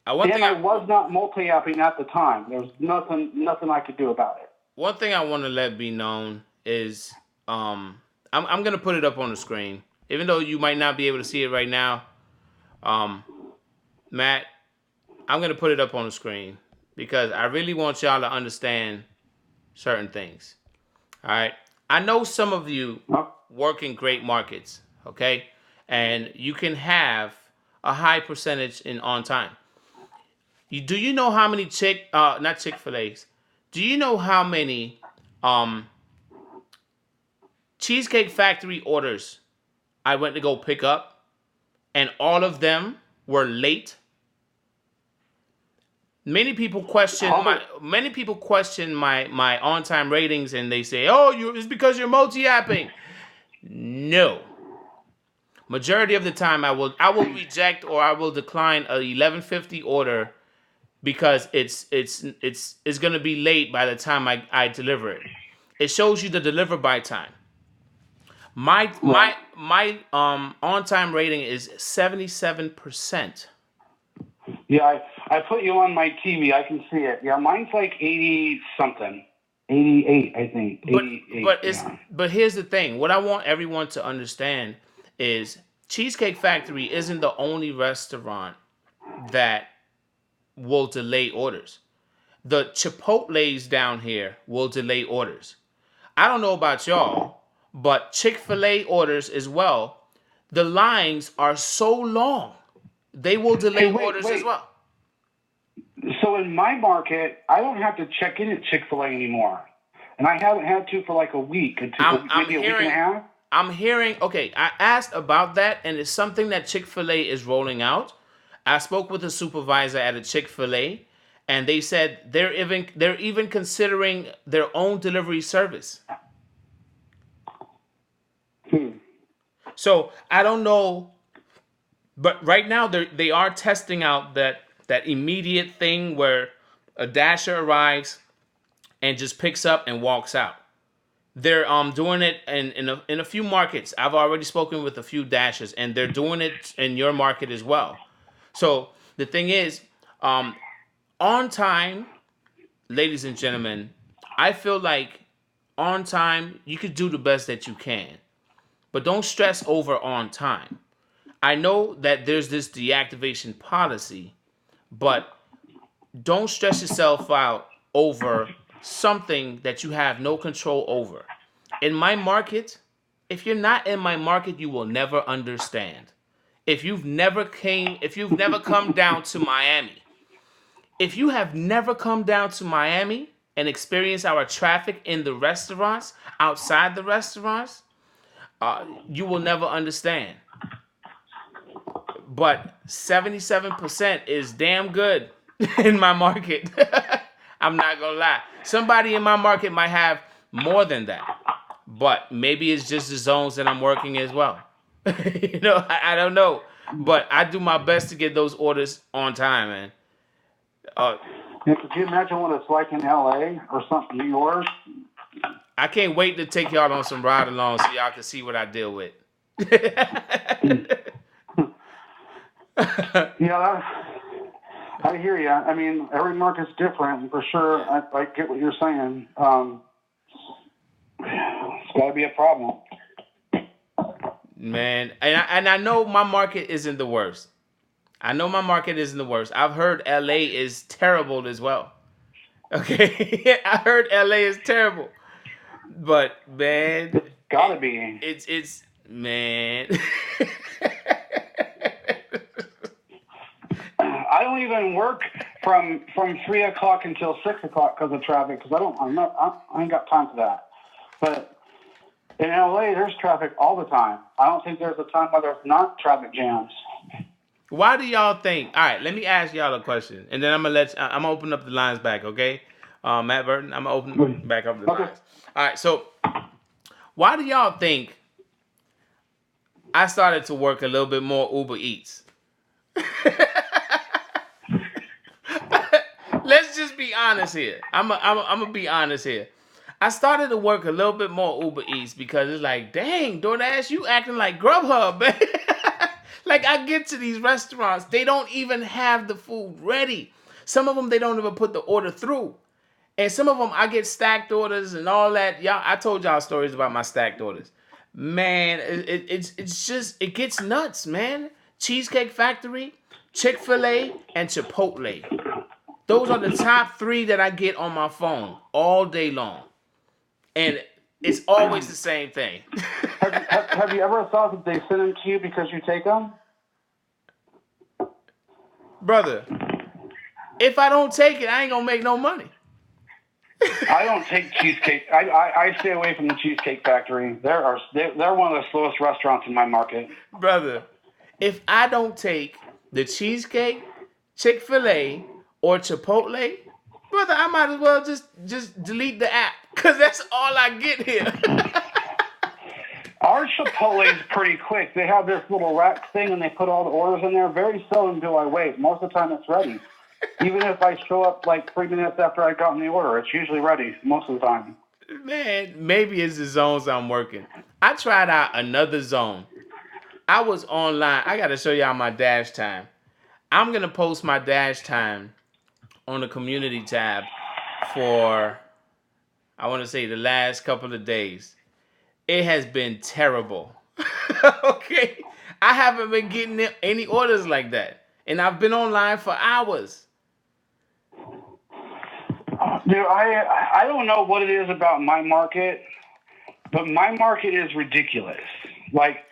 C: was not multi-apping at the time. There was nothing I could do about it.
A: One thing I want to let be known is, I'm gonna put it up on the screen, even though you might not be able to see it right now. Matt, I'm gonna put it up on the screen because I really want y'all to understand certain things. All right, I know some of you work in great markets, okay, and you can have a high percentage in on time. Do you know how many not Chick-fil-A's? Do you know how many Cheesecake Factory orders I went to go pick up, and all of them were late? Many people question my on-time ratings, and they say, "Oh, it's because you're multi-apping." No. Majority of the time, I will reject or I will decline a 11:50 order because it's going to be late by the time I deliver it. It shows you the deliver by time. My on-time rating is 77%.
C: Yeah, I put you on my TV. I can see it. Yeah, mine's like 80 something. 88, I think. 88,
A: but here's the thing. What I want everyone to understand is Cheesecake Factory isn't the only restaurant that will delay orders. The Chipotle's down here will delay orders. I don't know about y'all, but Chick-fil-A orders as well. The lines are so long. They will delay orders as well.
C: So in my market, I don't have to check in at Chick-fil-A anymore. And I haven't had to for like a week, maybe a week and a half.
A: I'm hearing, okay, I asked about that, and it's something that Chick-fil-A is rolling out. I spoke with a supervisor at a Chick-fil-A, and they said they're even considering their own delivery service. So I don't know, but right now they are testing out that immediate thing where a dasher arrives and just picks up and walks out. They're doing it in a few markets. I've already spoken with a few dashers, and they're doing it in your market as well. So the thing is, on time, ladies and gentlemen, I feel like on time you could do the best that you can, but don't stress over on time. I know that there's this deactivation policy, but don't stress yourself out over something that you have no control over. In my market, if you're not in my market, you will never understand. If you've never come down to Miami, if you have never come down to Miami and experienced our traffic in the restaurants, outside the restaurants, you will never understand. but 77% is damn good in my market. I'm not gonna lie. Somebody in my market might have more than that, but maybe it's just the zones that I'm working as well. I don't know, but I do my best to get those orders on time, man.
C: Could you imagine what it's like in LA or something, New York?
A: I can't wait to take y'all on some ride alongs so y'all can see what I deal with.
C: Yeah, I hear you. I mean, every market's different, and for sure. I get what you're saying. It's got to be a problem.
A: Man, and I know my market isn't the worst. I've heard LA is terrible as well. Okay, I heard LA is terrible, but man,
C: It's got to be.
A: It's man.
C: I don't even work from 3 o'clock until 6 o'clock because of traffic. Because I ain't got time for that. But in LA, there's traffic all the time. I don't think there's a time where there's not traffic jams.
A: Why do y'all think? All right, let me ask y'all a question, and then I'm gonna open up the lines back, okay? Matt Burton, I'm gonna open back up the lines. All right, so why do y'all think I started to work a little bit more Uber Eats? Let's just be honest here. I'm gonna be honest here. I started to work a little bit more Uber Eats because it's like, dang, DoorDash, you acting like Grubhub, man. Like, I get to these restaurants, they don't even have the food ready. Some of them, they don't even put the order through. And some of them, I get stacked orders and all that. Y'all, I told y'all stories about my stacked orders. Man, it's just, it gets nuts, man. Cheesecake Factory, Chick-fil-A, and Chipotle. Those are the top 3 that I get on my phone all day long. And it's always the same thing.
C: Have you ever thought that they send them to you because you take them?
A: Brother, if I don't take it, I ain't gonna make no money.
C: I don't take cheesecake. I stay away from the Cheesecake Factory. They're one of the slowest restaurants in my market.
A: Brother, if I don't take the cheesecake, Chick-fil-A, or Chipotle, brother, I might as well just delete the app, because that's all I get here.
C: Our Chipotle is pretty quick. They have this little rack thing, and they put all the orders in there. Very seldom do I wait. Most of the time, it's ready. Even if I show up like 3 minutes after I got in the order, it's usually ready most of the time.
A: Man, maybe it's the zones I'm working. I tried out another zone. I was online. I got to show y'all my dash time. I'm going to post my dash time on the community tab for, I want to say, the last couple of days. It has been terrible. Okay? I haven't been getting any orders like that. And I've been online for hours.
C: Dude, I don't know what it is about my market, but my market is ridiculous. Like,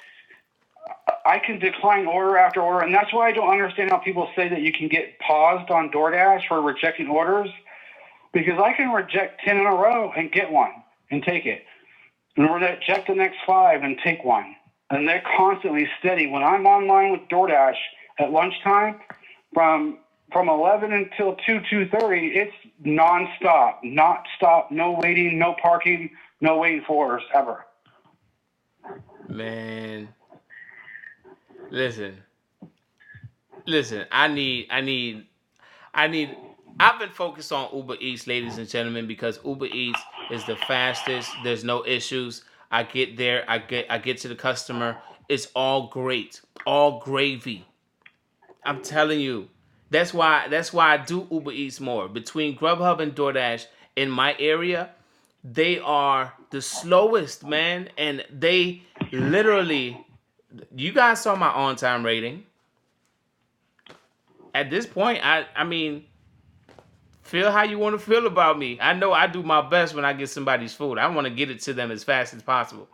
C: I can decline order after order, and that's why I don't understand how people say that you can get paused on DoorDash for rejecting orders, because I can reject 10 in a row and get one and take it. And reject the next 5 and take one. And they're constantly steady. When I'm online with DoorDash at lunchtime, from 11 until 2:30, it's nonstop, not stop, no waiting, no parking, no waiting for orders ever.
A: Man, listen. I've been focused on Uber Eats, ladies and gentlemen, because Uber Eats is the fastest. There's no issues. I get there. I get to the customer. It's all great, all gravy. I'm telling you. That's why I do Uber Eats more. Between Grubhub and DoorDash in my area, they are the slowest, man. And they literally, you guys saw my on-time rating. At this point, I mean, feel how you want to feel about me. I know I do my best when I get somebody's food. I want to get it to them as fast as possible.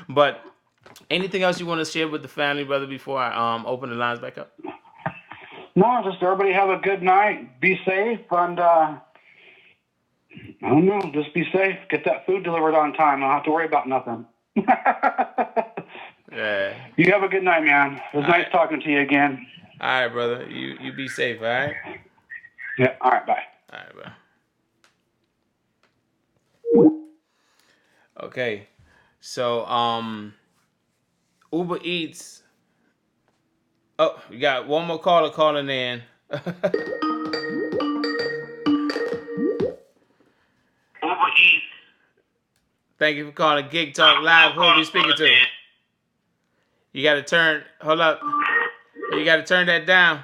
A: But anything else you want to share with the family, brother, before I open the lines back up?
C: No, just everybody have a good night. Be safe, and I don't know, just be safe. Get that food delivered on time. I don't have to worry about nothing.
A: Yeah.
C: You have a good night, man. It was nice talking to you again.
A: All right, brother. You be safe, all right?
C: Yeah. All right, bye.
A: All right, bro. Okay. So, Uber Eats. Oh, we got one more caller calling in.
C: Uber Eats.
A: Thank you for calling Gig Talk Live. Who are we speaking to? You got to turn. Hold up. You got to turn that down.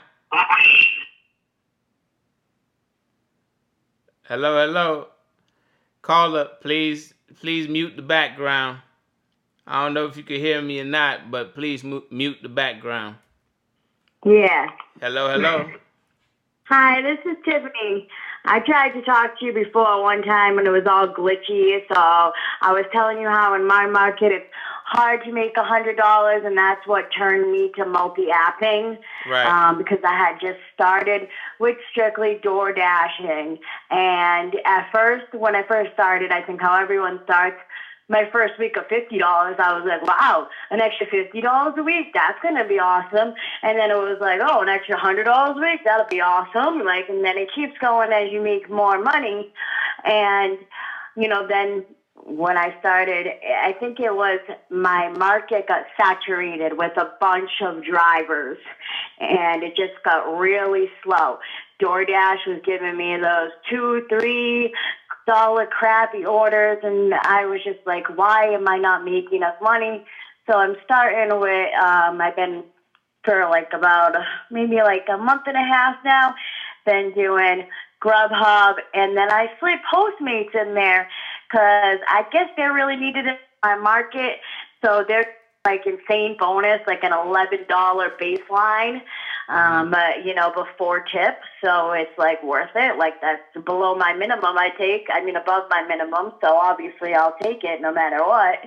A: Hello. Caller, please mute the background. I don't know if you can hear me or not, but please mute the background.
D: Yeah.
A: Hello.
D: Hi, this is Tiffany. I tried to talk to you before one time when it was all glitchy, so I was telling you how in my market it's hard to make $100, and that's what turned me to multi-apping.
A: Right.
D: Because I had just started with strictly door dashing. And at first, when I first started, I think how everyone starts, my first week of $50, I was like, wow, an extra $50 a week, that's going to be awesome. And then it was like, oh, an extra $100 a week, that'll be awesome. Like, and then it keeps going as you make more money. And, then when I started, I think it was my market got saturated with a bunch of drivers, and it just got really slow. DoorDash was giving me those $2, $3 crappy orders, and I was just like, why am I not making enough money? So I'm starting with, I've been for like about maybe like a month and a half now, been doing Grubhub, and then I slid Postmates in there because I guess they're really needed in my market. So they're like insane bonus, like an $11 baseline, but before tip. So it's like worth it. Like that's below my minimum above my minimum. So obviously I'll take it no matter what.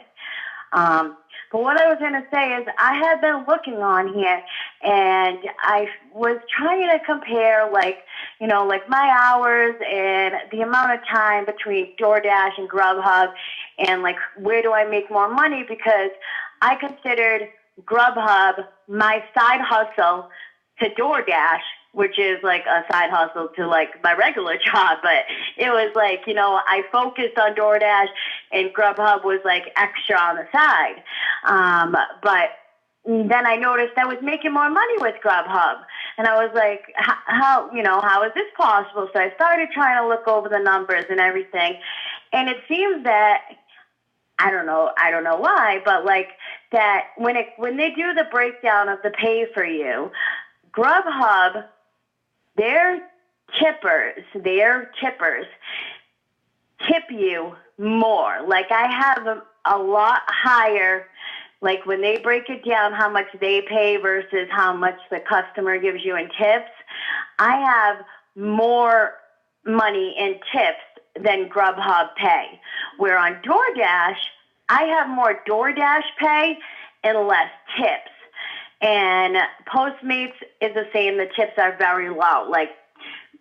D: But what I was going to say is I have been looking on here, and I was trying to compare like my hours and the amount of time between DoorDash and Grubhub, and like where do I make more money, because I considered Grubhub my side hustle to DoorDash, which is like a side hustle to like my regular job. But it was like, I focused on DoorDash and Grubhub was like extra on the side. But then I noticed I was making more money with Grubhub. And I was like, how is this possible? So I started trying to look over the numbers and everything. And it seems that, I don't know why, but like that when they do the breakdown of the pay for you, Grubhub, their tippers tip you more. Like I have a lot higher, like when they break it down, how much they pay versus how much the customer gives you in tips, I have more money in tips than Grubhub pay. Where on DoorDash, I have more DoorDash pay and less tips. And Postmates is the same. The tips are very low, like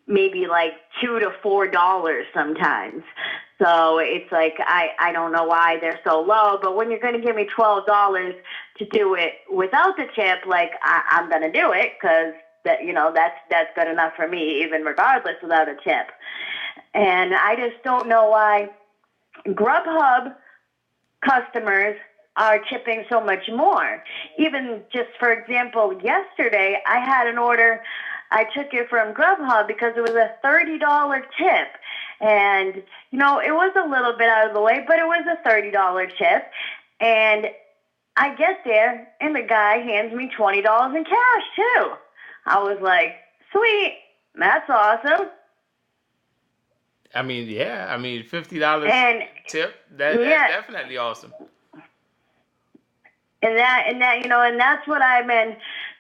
D: maybe like $2 to $4 sometimes. So it's like, I don't know why they're so low, but when you're going to give me $12 to do it without the tip, like I'm going to do it because that's good enough for me, even regardless without a tip. And I just don't know why Grubhub customers are tipping so much more. Even just, for example, yesterday I had an order. I took it from Grubhub because it was a $30 tip. And, it was a little bit out of the way, but it was a $30 tip. And I get there, and the guy hands me $20 in cash, too. I was like, sweet, that's awesome.
A: I mean, yeah. $50 tip. That's definitely awesome.
D: And that's what I've been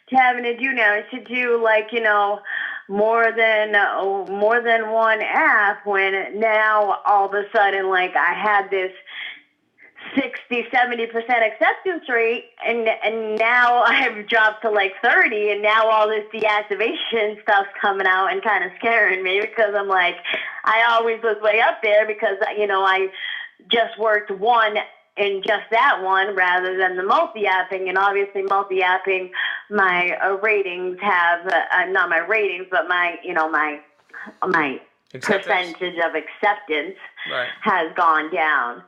D: having to do now, is to do like, more than one app, when now all of a sudden, like I had this 60-70% acceptance rate, and now I've dropped to like 30, and now all this deactivation stuff's coming out and kind of scaring me, because I'm like, I always was way up there because I just worked one in just that one rather than the multi-apping. And obviously multi-apping, my ratings have, not my ratings, but my percentage of acceptance has gone down.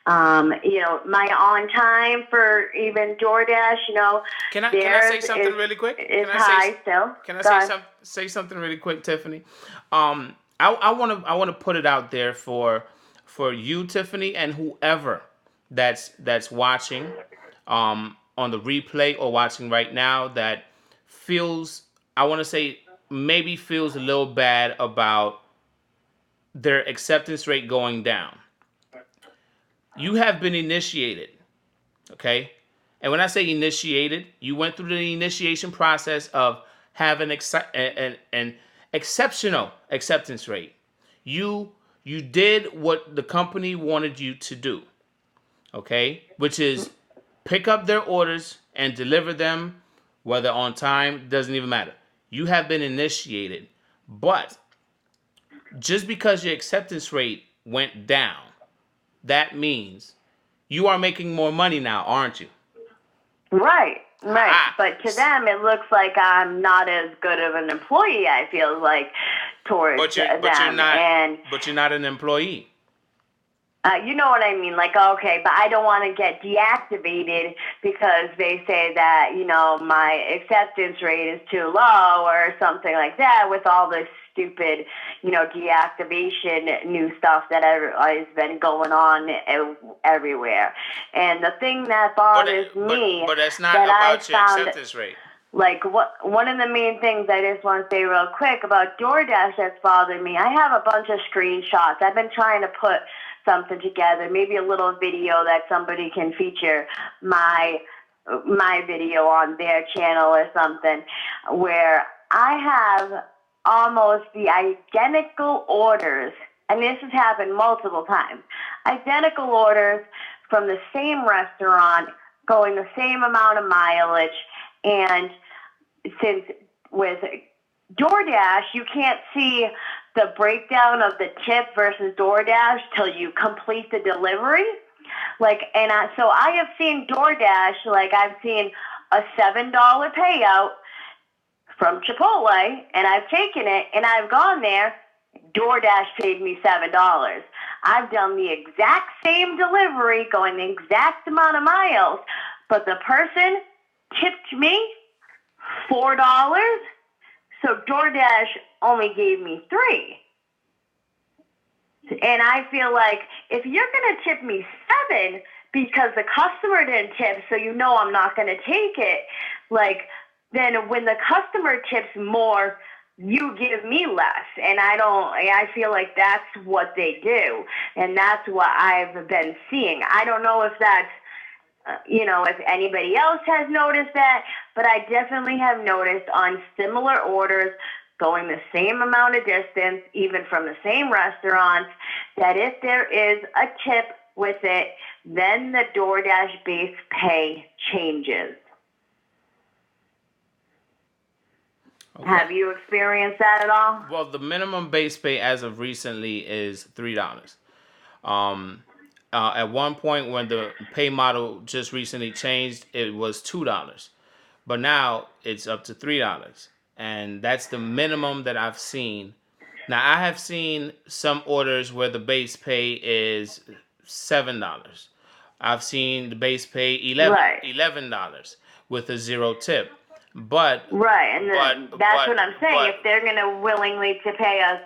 D: My on time for even DoorDash,
A: can I say something really quick?
D: It's high still.
A: Can I say something really quick, Tiffany? I want to put it out there for you, Tiffany, and whoever that's watching on the replay or watching right now that feels, I want to say, maybe feels a little bad about their acceptance rate going down. You have been initiated, okay? And when I say initiated, you went through the initiation process of having an exceptional acceptance rate. You did what the company wanted you to do, okay? Which is pick up their orders and deliver them, whether on time, doesn't even matter. You have been initiated. But just because your acceptance rate went down, that means you are making more money now, aren't you?
D: Right. But to them, it looks like I'm not as good of an employee, I feel like, towards them. But
A: you're not an employee.
D: You know what I mean? Like, okay, but I don't want to get deactivated because they say that, my acceptance rate is too low or something like that with all this stupid, deactivation new stuff that has been going on everywhere. And the thing that bothers me...
A: But that's not about your acceptance rate.
D: Like, one of the main things I just want to say real quick about DoorDash that's bothered me, I have a bunch of screenshots. I've been trying to put something together, maybe a little video that somebody can feature my video on their channel or something, where I have almost the identical orders, and this has happened multiple times, identical orders from the same restaurant, going the same amount of mileage, and since with DoorDash, you can't see the breakdown of the tip versus DoorDash till you complete the delivery. So I have seen DoorDash, I've seen a $7 payout from Chipotle, and I've taken it, and I've gone there. DoorDash paid me $7. I've done the exact same delivery, going the exact amount of miles, but the person tipped me $4, so DoorDash only gave me $3. And I feel like if you're going to tip me $7 because the customer didn't tip, so I'm not going to take it, then when the customer tips more, you give me less. And I feel like that's what they do. And that's what I've been seeing. I don't know if that's, if anybody else has noticed that, but I definitely have noticed on similar orders going the same amount of distance, even from the same restaurants, that if there is a tip with it, then the DoorDash base pay changes. Okay. Have you experienced that at all?
A: Well, the minimum base pay as of recently is $3. At one point when the pay model just recently changed, it was $2. But now it's up to $3. And that's the minimum that I've seen. Now, I have seen some orders where the base pay is $7. I've seen the base pay $11 with a 0 tip. But
D: that's what I'm saying. If they're going to willingly to pay us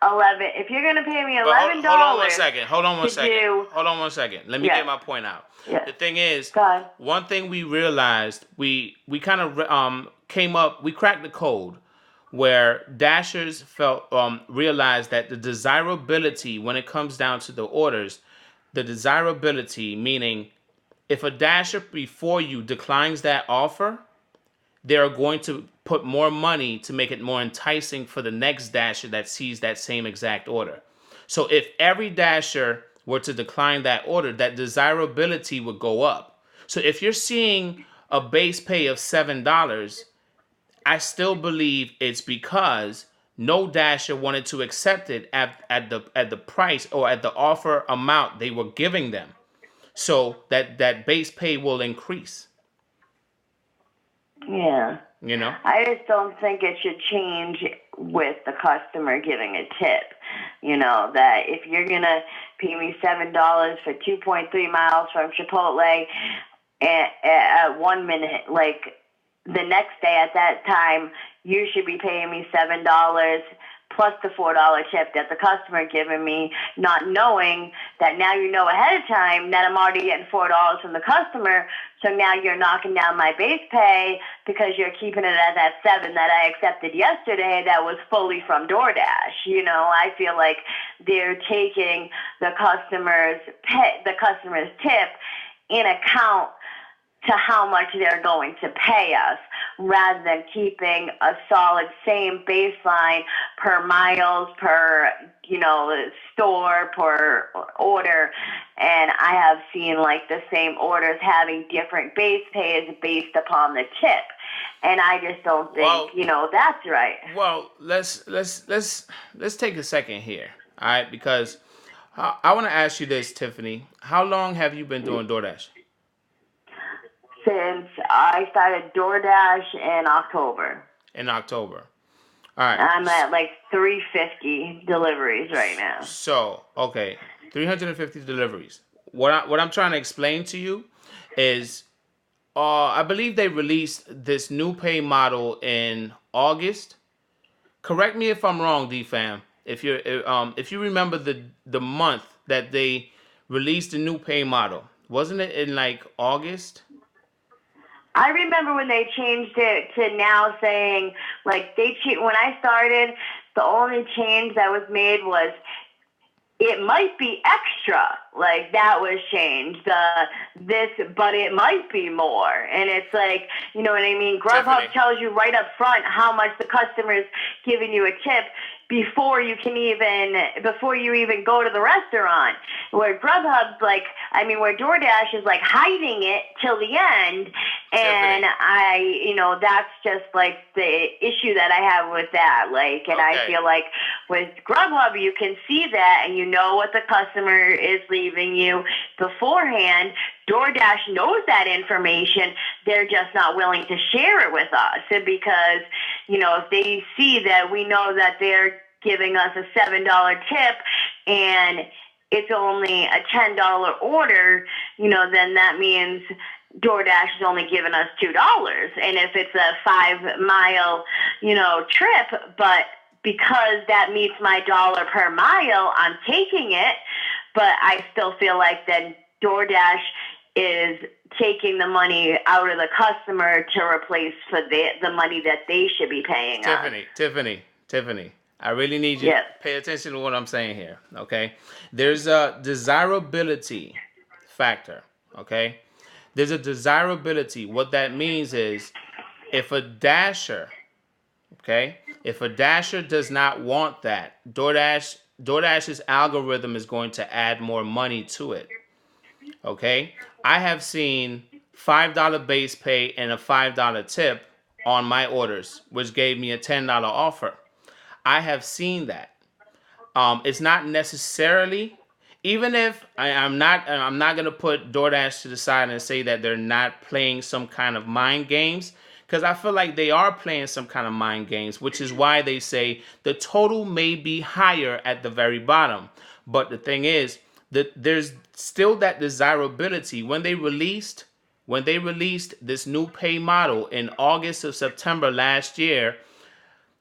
D: $11, if you're going to pay me $11,
A: hold on one second. Let me get my point out. Yeah. The thing is, one thing we realized, we kind of we cracked the code where Dashers realized that the desirability, when it comes down to the orders, the desirability, meaning if a Dasher before you declines that offer, they're going to put more money to make it more enticing for the next Dasher that sees that same exact order. So if every Dasher were to decline that order, that desirability would go up. So if you're seeing a base pay of $7, I still believe it's because no Dasher wanted to accept it at the price or at the offer amount they were giving them. So that base pay will increase.
D: Yeah.
A: You know.
D: I just don't think it should change with the customer giving a tip. You know, that if you're going to pay me $7 for 2.3 miles from Chipotle at 1 minute, like the next day at that time, you should be paying me $7 plus the $4 tip that the customer giving me, not knowing that now you know ahead of time that I'm already getting $4 from the customer. So now you're knocking down my base pay because you're keeping it at that $7 that I accepted yesterday that was fully from DoorDash. You know, I feel like they're taking the customer's tip in account to how much they're going to pay us, rather than keeping a solid same baseline per miles, per, you know, store, per order. And I have seen like the same orders having different base pays based upon the tip. And I just don't think, you know, that's right.
A: Well, let's take a second here, all right? Because I want to ask you this, Tiffany. How long have you been doing DoorDash?
D: Since I started DoorDash in October.
A: In October. All right.
D: I'm at like 350 deliveries right now.
A: So, okay, 350 deliveries. What I'm trying to explain to you is, I believe they released this new pay model in August. Correct me if I'm wrong, DFAM. If you remember the month that they released the new pay model, wasn't it in like August?
D: I remember when they changed it to now saying, like, when I started, the only change that was made was it might be extra. Like, that was changed. But it might be more. And it's like, you know what I mean? Grubhub tells you right up front how much the customer is giving you a tip before you even go to the restaurant. Where Grubhub's like, where DoorDash is like hiding it till the end. And that's just like the issue that I have with that. Like, and I feel like with Grubhub, you can see that and you know what the customer is leaving you beforehand. DoorDash knows that information. They're just not willing to share it with us. And because, if they see that we know that they're giving us a $7 tip and it's only a $10 order, then that means DoorDash is only giving us $2. And if it's a 5-mile, trip, but because that meets my dollar per mile, I'm taking it. But I still feel like that DoorDash is taking the money out of the customer to replace for the money that they should be paying us.
A: Tiffany, I really need you to pay attention to what I'm saying here, okay? There's a desirability factor, okay? There's a desirability. What that means is if a dasher does not want that, DoorDash's algorithm is going to add more money to it, okay? I have seen $5 base pay and a $5 tip on my orders, which gave me a $10 offer. I have seen that. It's not necessarily, even if I'm not going to put DoorDash to the side and say that they're not playing some kind of mind games, because I feel like they are playing some kind of mind games, which is why they say the total may be higher at the very bottom. But the thing is that there's still that desirability. When they released this new pay model in August or September last year,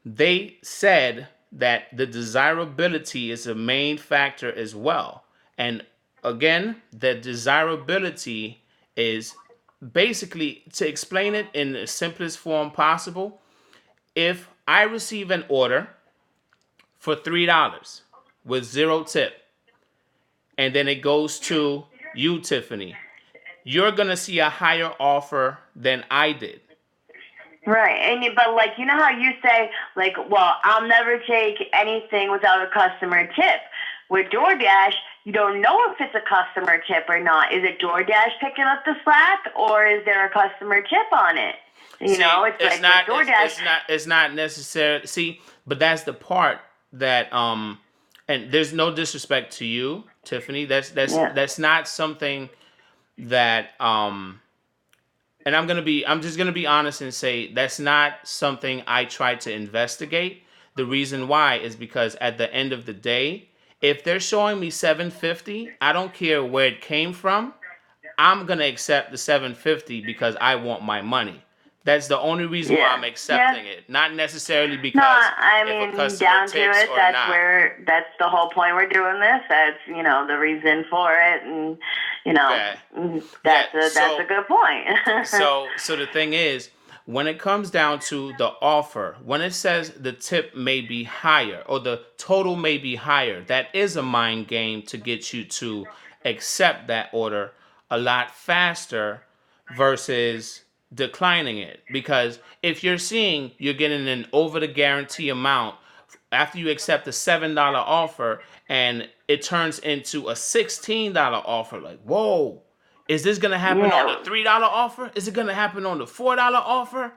A: they said that the desirability is a main factor as well. And again, the desirability is basically, to explain it in the simplest form possible, if I receive an order for $3 with 0 tip, and then it goes to you, Tiffany, you're going to see a higher offer than I did.
D: Right. But like, you know how you say, like, well, I'll never take anything without a customer tip. With DoorDash, you don't know if it's a customer tip or not. Is it DoorDash picking up the slack, or is there a customer tip on it? It's like
A: not
D: DoorDash.
A: It's not necessary. See, but that's the part that and there's no disrespect to you, Tiffany. That's not something. that and I'm just gonna be honest and say that's not something I try to investigate. The reason why is because at the end of the day, if they're showing me 750, I don't care where it came from. I'm gonna accept the 750 because I want my money. That's the only reason why I'm
D: Yeah. Yeah.
A: accepting it, not necessarily
D: No,
A: because
D: I
A: if a
D: mean,
A: customer
D: down to
A: tips
D: it,
A: or not.
D: that's the whole point we're doing this. That's, the reason for it. And,
A: Yeah, yeah.
D: that's a good point.
A: So the thing is, when it comes down to the offer, when it says the tip may be higher or the total may be higher, that is a mind game to get you to accept that order a lot faster versus declining it. Because if you're seeing you're getting an over the guarantee amount after you accept a $7 offer and it turns into a $16 offer, like, whoa, is this gonna happen on the
D: Yeah.
A: $3 offer? Is it gonna happen on the $4 offer?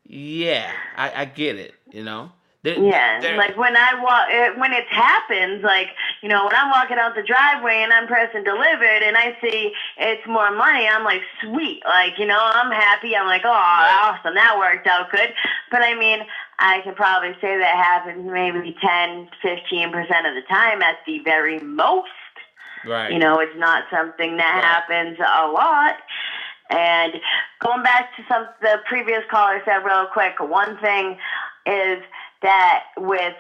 A: Yeah, I get it.
D: Yeah,
A: There,
D: like when it happens, like, when I'm walking out the driveway and I'm pressing delivered and I see it's more money, I'm like, sweet, like, I'm happy. I'm like, oh,
A: right,
D: awesome, that worked out good. But I mean, I can probably say that happens maybe 10, 15% of the time at the very most.
A: right,
D: It's not something that
A: right.
D: happens a lot. And going back to the previous caller said real quick, one thing is that with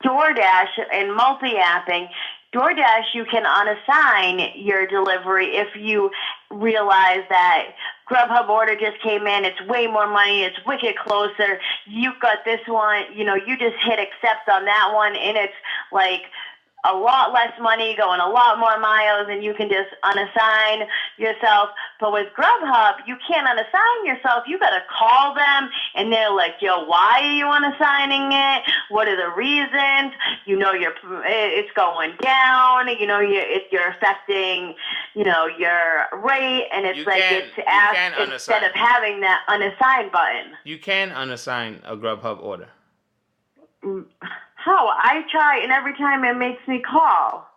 D: DoorDash and multi-apping, DoorDash, you can unassign your delivery if you realize that Grubhub order just came in, it's way more money, it's wicked closer, you've got this one, you just hit accept on that one, and it's like a lot less money, going a lot more miles, and you can just unassign yourself. But with Grubhub, you can't unassign yourself. You got to call them, and they're like, yo, why are you unassigning it? What are the reasons? It's going down. You're affecting, your rate, and it's
A: You
D: like
A: can
D: it's
A: you
D: asked
A: can
D: instead of
A: unassign.
D: having that unassign button.
A: You can unassign a Grubhub order.
D: How? I try, and every time it makes me call.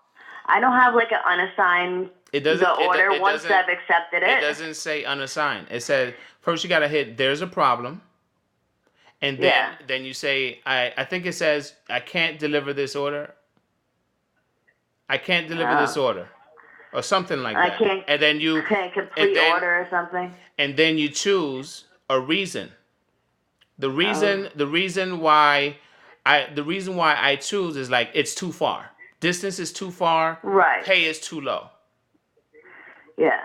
D: I don't have like an unassigned
A: It doesn't.
D: the order
A: It
D: once
A: doesn't.
D: I've accepted
A: It
D: it.
A: doesn't say unassigned. It says first you gotta hit there's a problem, and then
D: Yeah.
A: then you say I think it says I can't deliver this order. I can't deliver this
D: Oh.
A: order, or something like
D: I
A: that. And then you
D: can't
A: and
D: complete
A: then
D: order or something.
A: and then you choose a reason. The
D: Oh.
A: reason the reason why I choose is like it's too far. Distance is too far.
D: Right.
A: Pay is too low.
D: Yeah.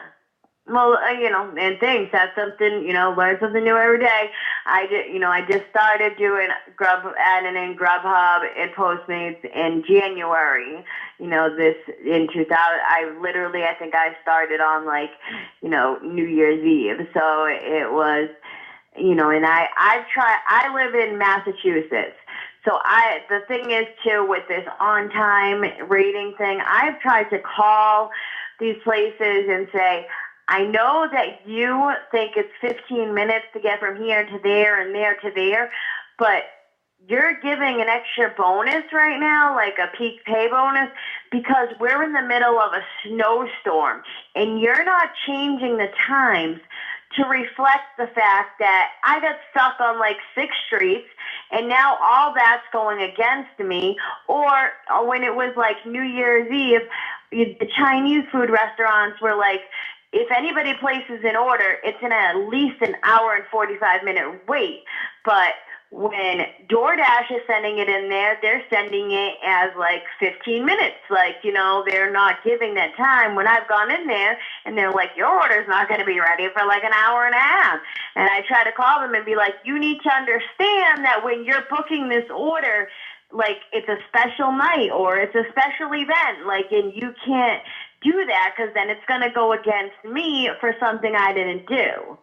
D: Well, and things, that's something, learn something new every day. I just started doing adding in Grubhub and Postmates in January. This in 2000, I think I started on like, New Year's Eve. So it was, and I live in Massachusetts. So the thing is too, with this on time rating thing, I've tried to call these places and say, I know that you think it's 15 minutes to get from here to there and there to there, but you're giving an extra bonus right now, like a peak pay bonus, because we're in the middle of a snowstorm and you're not changing the times to reflect the fact that I got stuck on like 6 streets and now all that's going against me. Or when it was like New Year's Eve, the Chinese food restaurants were like, if anybody places an order, it's in at least an hour and 45-minute wait. But when DoorDash is sending it in there, they're sending it as like 15 minutes. Like, they're not giving that time. When I've gone in there and they're like, your order's not going to be ready for like an hour and a half. And I try to call them and be like, you need to understand that when you're booking this order, like it's a special night or it's a special event, like, and you can't do that because then it's going to go against me for something I didn't do.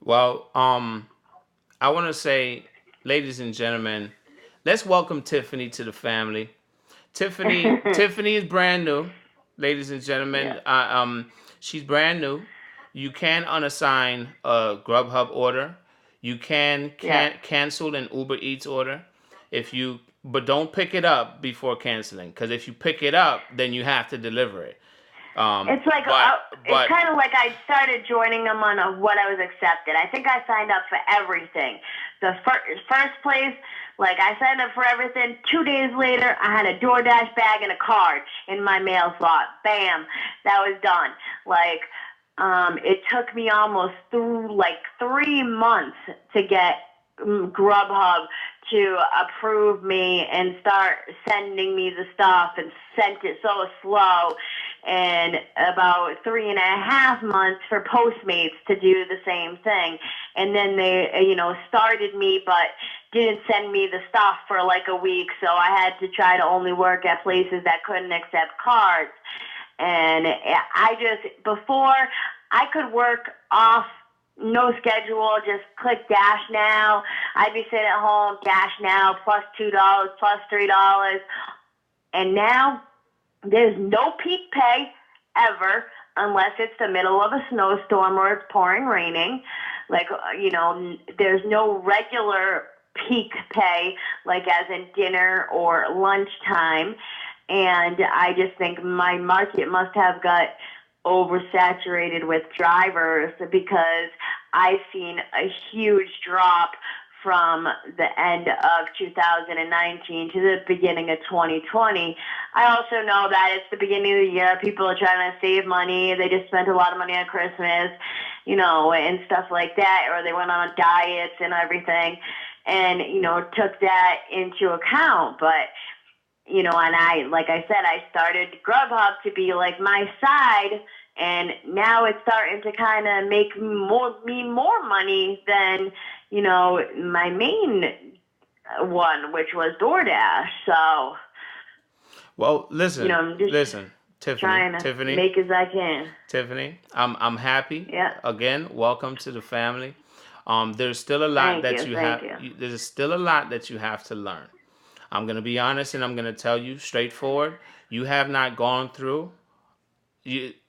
A: Well, I want to say, ladies and gentlemen, let's welcome Tiffany to the family. Tiffany is brand new, ladies and gentlemen.
D: Yeah.
A: She's brand new. You can unassign a Grubhub order. You can cancel an Uber Eats order but don't pick it up before canceling, because if you pick it up, then you have to deliver it.
D: It's like it's kind of like I started joining them on what I was accepted. I think I signed up for everything. The first place, like I signed up for everything. 2 days later, I had a DoorDash bag and a card in my mail slot. Bam, that was done. Like it took me almost through like 3 months to get Grubhub to approve me and start sending me the stuff, and sent it so slow, and about 3.5 months for Postmates to do the same thing. And then they, started me, but didn't send me the stuff for like a week. So I had to try to only work at places that couldn't accept cards. And before I could work off, no schedule, just click Dash Now. I'd be sitting at home, Dash Now, plus $2, plus $3. And now there's no peak pay ever, unless it's the middle of a snowstorm or it's pouring raining. Like, there's no regular peak pay, like as in dinner or lunchtime. And I just think my market must have got oversaturated with drivers, because I've seen a huge drop from the end of 2019 to the beginning of 2020. I also know that it's the beginning of the year. People are trying to save money. They just spent a lot of money on Christmas, and stuff like that, or they went on diets and everything, and, took that into account. But, and like I said, I started Grubhub to be like my side, and now it's starting to kind of make me more money than, my main one, which was DoorDash. So,
A: well, listen,
D: I'm just trying to
A: Tiffany,
D: make as I can.
A: Tiffany, I'm happy.
D: Yeah.
A: Again, welcome to the family. There's still a lot There's still a lot that you have to learn. I'm gonna be honest, and I'm gonna tell you straightforward. You have not gone through.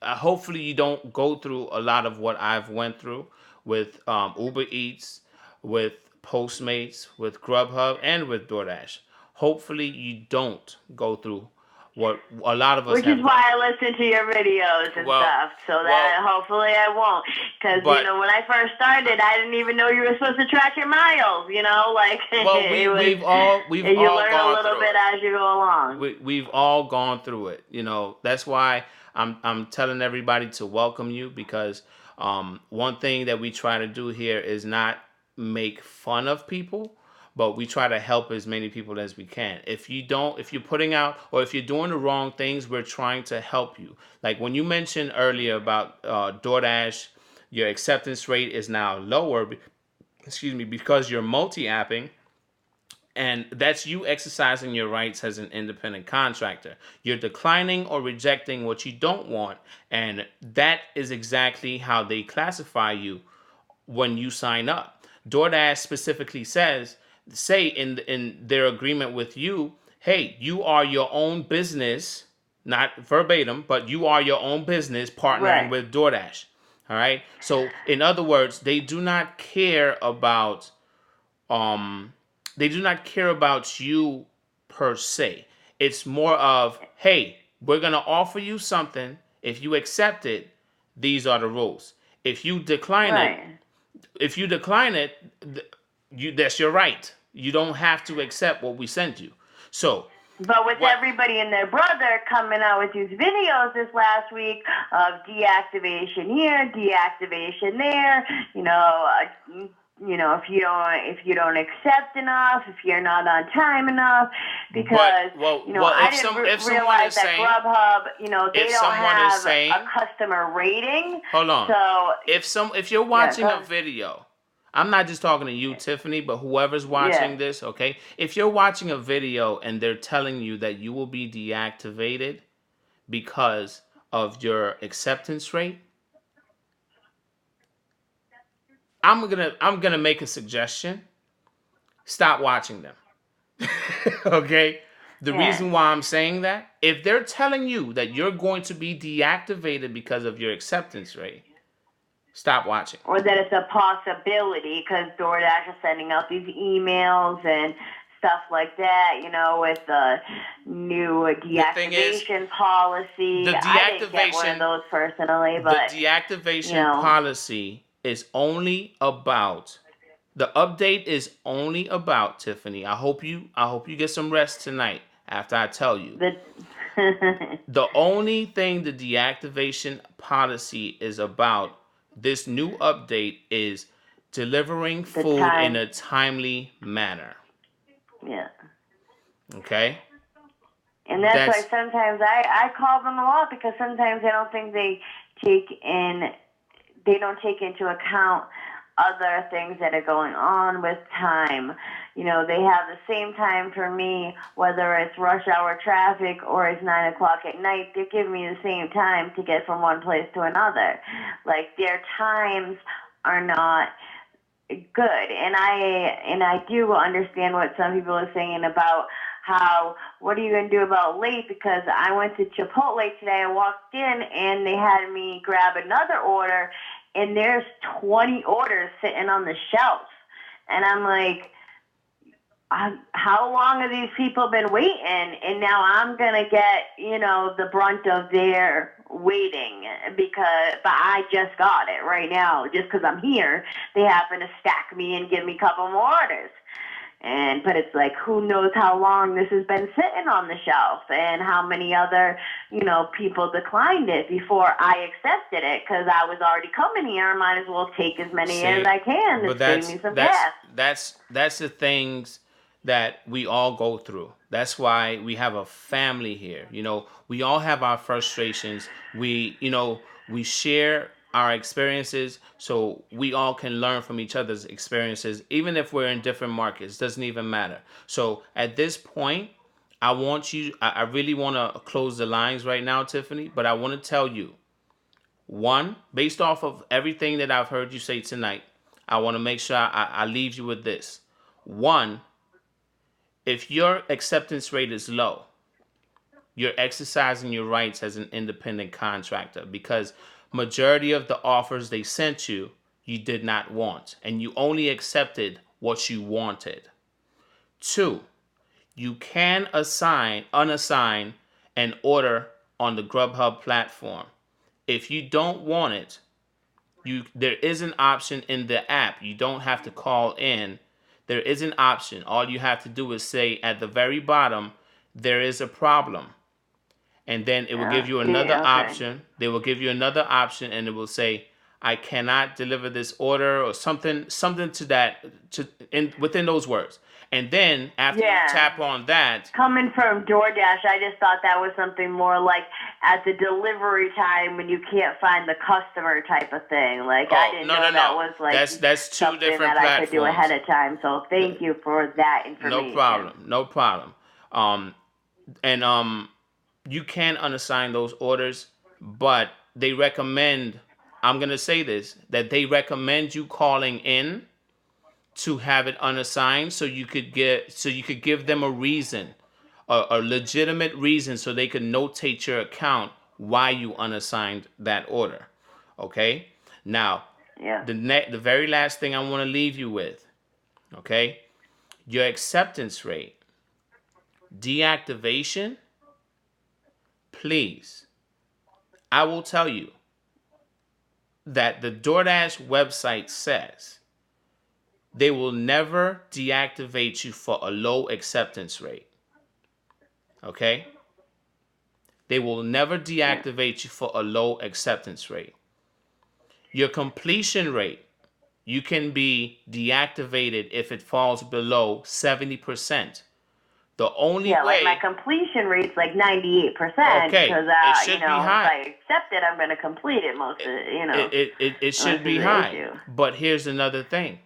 A: Hopefully you don't go through a lot of what I've went through with Uber Eats, with Postmates, with Grubhub, and with DoorDash. Hopefully you don't go through what a lot of us
D: Which is why I listen to your videos and stuff, so that hopefully I won't. Because, when I first started, I didn't even know you were supposed to track your miles, like... Well,
A: we've all
D: you learn a little bit as you go along.
A: We've all gone through it, That's why I'm telling everybody to welcome you, because one thing that we try to do here is not make fun of people, but we try to help as many people as we can. If you're putting out, or if you're doing the wrong things, we're trying to help you. Like when you mentioned earlier about DoorDash, your acceptance rate is now lower, because you're multi-apping. And that's you exercising your rights as an independent contractor. You're declining or rejecting what you don't want. And that is exactly how they classify you when you sign up. DoorDash specifically say in their agreement with you, hey, you are your own business, not verbatim, but you are your own business partnering with DoorDash. All right. So in other words, they do not care about you per se. It's more of, hey, we're going to offer you something. If you accept it, these are the rules. If you decline it, that's your right. You don't have to accept what we sent you. So,
D: but with everybody and their brother coming out with these videos this last week of deactivation here, deactivation there, if you don't accept enough, if you're not on time enough, because I didn't realize that Grubhub, they don't have a customer rating.
A: Hold on.
D: So
A: if you're watching a video, I'm not just talking to you, Tiffany, but whoever's watching this, okay? If you're watching a video and they're telling you that you will be deactivated because of your acceptance rate, I'm gonna make a suggestion. Stop watching them. Okay? The reason why I'm saying that, if they're telling you that you're going to be deactivated because of your acceptance rate, stop watching.
D: Or that it's a possibility, because DoorDash is sending out these emails and stuff like that, with the new deactivation policy.
A: the
D: I didn't get one of
A: deactivation,
D: those personally,
A: the
D: but
A: deactivation policy is only about, the update is only about, Tiffany. I hope you get some rest tonight after I tell you. The only thing the deactivation policy is about, this new update, is delivering food in a timely manner.
D: Yeah.
A: Okay?
D: And that's why sometimes I call them a lot, because sometimes I don't think they don't take into account other things that are going on with time. They have the same time for me, whether it's rush hour traffic or it's 9 o'clock at night. They're giving me the same time to get from one place to another. Like, their times are not good. And I do understand what some people are saying about what are you going to do about late? Because I went to Chipotle today. I walked in and they had me grab another order, and there's 20 orders sitting on the shelf. And I'm like, how long have these people been waiting? And now I'm going to get, the brunt of their waiting, but I just got it right now. Just because I'm here, they happen to stack me and give me a couple more orders. But it's like, who knows how long this has been sitting on the shelf, and how many other, people declined it before I accepted it, because I was already coming here. I might as well take as many as I can to save me some gas.
A: That's the things that we all go through. That's why we have a family here. We all have our frustrations. We share our experiences, so we all can learn from each other's experiences, even if we're in different markets. Doesn't even matter. So at this point, I really want to close the lines right now, Tiffany, but I want to tell you, one, based off of everything that I've heard you say tonight, I want to make sure I leave you with this. One, if your acceptance rate is low, you're exercising your rights as an independent contractor, because majority of the offers they sent you, you did not want, and you only accepted what you wanted. Two, you can unassign an order on the Grubhub platform. If you don't want it, there is an option in the app. You don't have to call in. There is an option. All you have to do is say at the very bottom, there is a problem. And then it will give you another option. They will give you another option, and it will say, I cannot deliver this order, or something to that, within those words. And then after you tap on that,
D: coming from DoorDash, I just thought that was something more like at the delivery time when you can't find the customer type of thing. Like, I didn't know that was like
A: that's two
D: something
A: different
D: that
A: platforms.
D: I could do ahead of time. So thank you for that information.
A: No problem. You can unassign those orders, but they recommend, I'm going to say this, that they recommend you calling in to have it unassigned, so you could give them a reason, a legitimate reason, so they could notate your account why you unassigned that order. Okay? Now, the very last thing I want to leave you with, okay? Your acceptance rate. Deactivation, please, I will tell you that the DoorDash website says they will never deactivate you for a low acceptance rate. Okay? They will never deactivate you for a low acceptance rate. Your completion rate, you can be deactivated if it falls below 70%. The only way,
D: like my completion rate's like 98%.
A: Okay,
D: because
A: it should be high.
D: If I accept it, I'm going to complete it most of
A: it should be high. But here's another thing.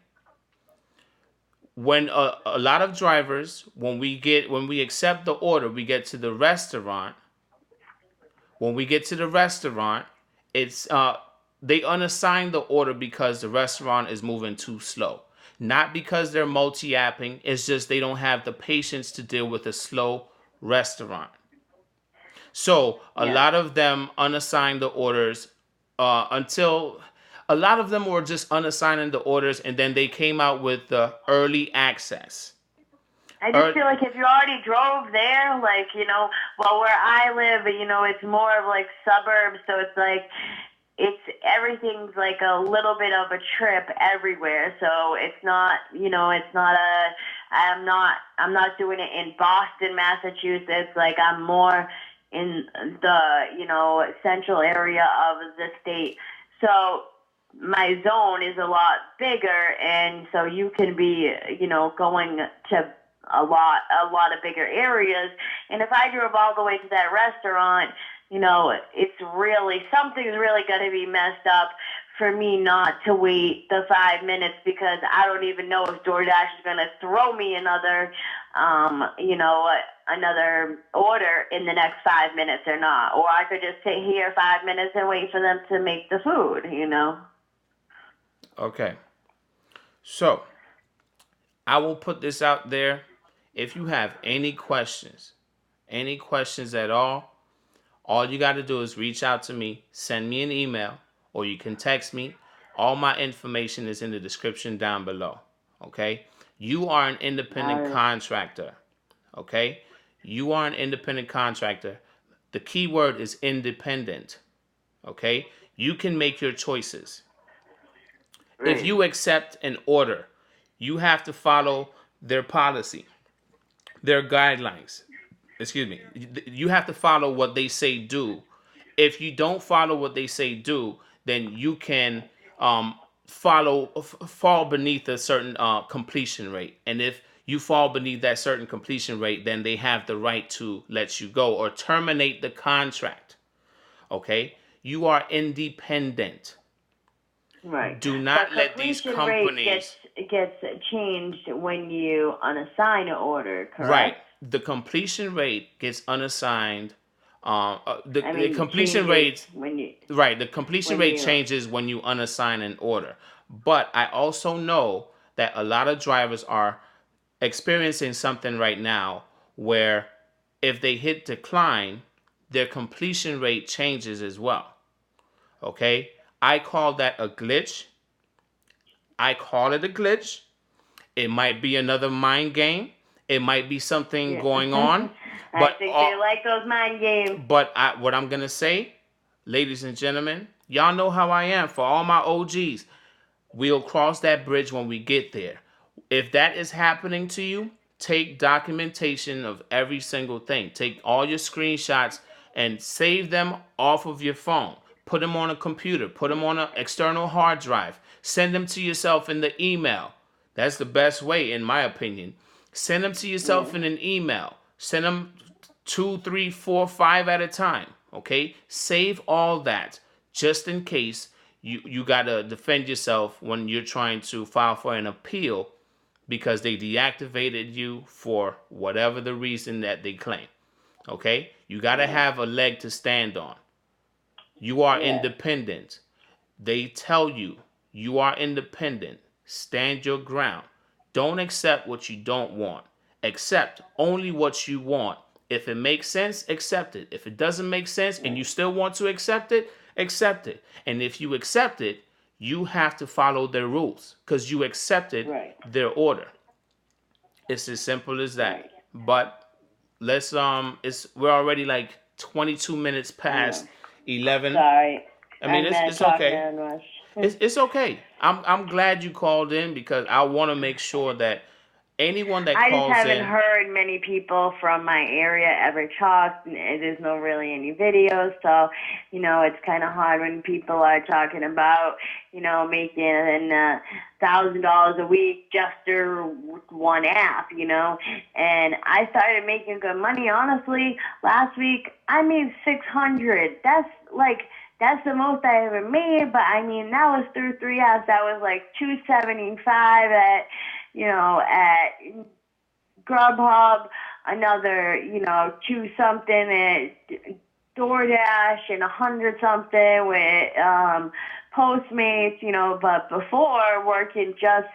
A: When a lot of drivers, when we accept the order, we get to the restaurant. When we get to the restaurant, it's they unassign the order because the restaurant is moving too slow. Not because they're multi-apping. It's just they don't have the patience to deal with a slow restaurant. So a lot of them unassign the orders until a lot of them were just unassigning the orders, and then they came out with the early access.
D: I just feel like if you already drove there, like, you know, well, where I live, you know, it's more of like suburbs, so it's like, everything's like a little bit of a trip everywhere. So it's not, you know, I'm not doing it in Boston, Massachusetts. Like, I'm more in the, you know, central area of the state. So my zone is a lot bigger, and so you can be, you know, going to a lot of bigger areas. And if I drove all the way to that restaurant, you know, something's really going to be messed up for me not to wait the 5 minutes, because I don't even know if DoorDash is going to throw me another, you know, another order in the next 5 minutes or not. Or I could just sit here 5 minutes and wait for them to make the food, you know.
A: Okay. So, I will put this out there. If you have any questions at all you got to do is reach out to me, send me an email, or you can text me. All my information is in the description down below. Okay? You are an independent contractor. Okay? You are an independent contractor. The key word is independent. Okay? You can make your choices. If you accept an order, you have to follow their policy, their guidelines. Excuse me. You have to follow what they say do. If you don't follow what they say do, then you can fall beneath a certain completion rate. And if you fall beneath that certain completion rate, then they have the right to let you go or terminate the contract. Okay? You are independent.
D: Right.
A: Do not let these companies.
D: Rate gets changed when you unassign an order, correct?
A: Right. The completion rate gets unassigned. The completion rate. Right. The completion rate changes when you unassign an order. But I also know that a lot of drivers are experiencing something right now where if they hit decline, their completion rate changes as well. Okay? I call that a glitch. I call it a glitch. It might be another mind game. It might be something going on.
D: I think they like those mind games.
A: But what I'm going to say, ladies and gentlemen, y'all know how I am. For all my OGs, we'll cross that bridge when we get there. If that is happening to you, take documentation of every single thing. Take all your screenshots and save them off of your phone. Put them on a computer. Put them on an external hard drive. Send them to yourself in the email. That's the best way, in my opinion. Send them to yourself in an email. Send them 2, 3, 4, 5 at a time. Okay? Save all that just in case you got to defend yourself when you're trying to file for an appeal because they deactivated you for whatever the reason that they claim. Okay? You got to have a leg to stand on. You are independent. They tell you you are independent. Stand your ground. Don't accept what you don't want. Accept only what you want. If it makes sense, accept it. If it doesn't make sense and you still want to accept it, accept it. And if you accept it, you have to follow their rules because you accepted their order. It's as simple as that. But let's we're already like 22 minutes past 11.
D: Sorry.
A: I mean, it's okay. It's okay. I'm glad you called in because I want to make sure that anyone that calls in.
D: I just haven't heard many people from my area ever talk. There's no really any videos, so you know it's kind of hard when people are talking about making $1,000 a week just through one app, And I started making good money. Honestly, last week I made $600. That's the most I ever made, but I mean that was through 3 apps. That was like $275 at Grubhub, another, 2 something at DoorDash, and 100 something with Postmates, but before working just,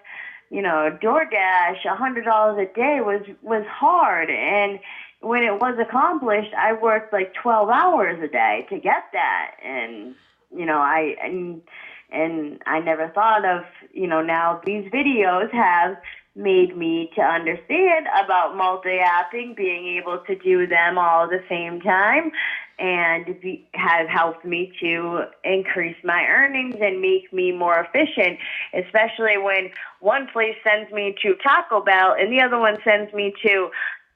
D: DoorDash, $100 a day was hard. And when it was accomplished, I worked like 12 hours a day to get that. And, I never thought of, now these videos have made me to understand about multi-apping, being able to do them all at the same time, and have helped me to increase my earnings and make me more efficient, especially when one place sends me to Taco Bell and the other one sends me to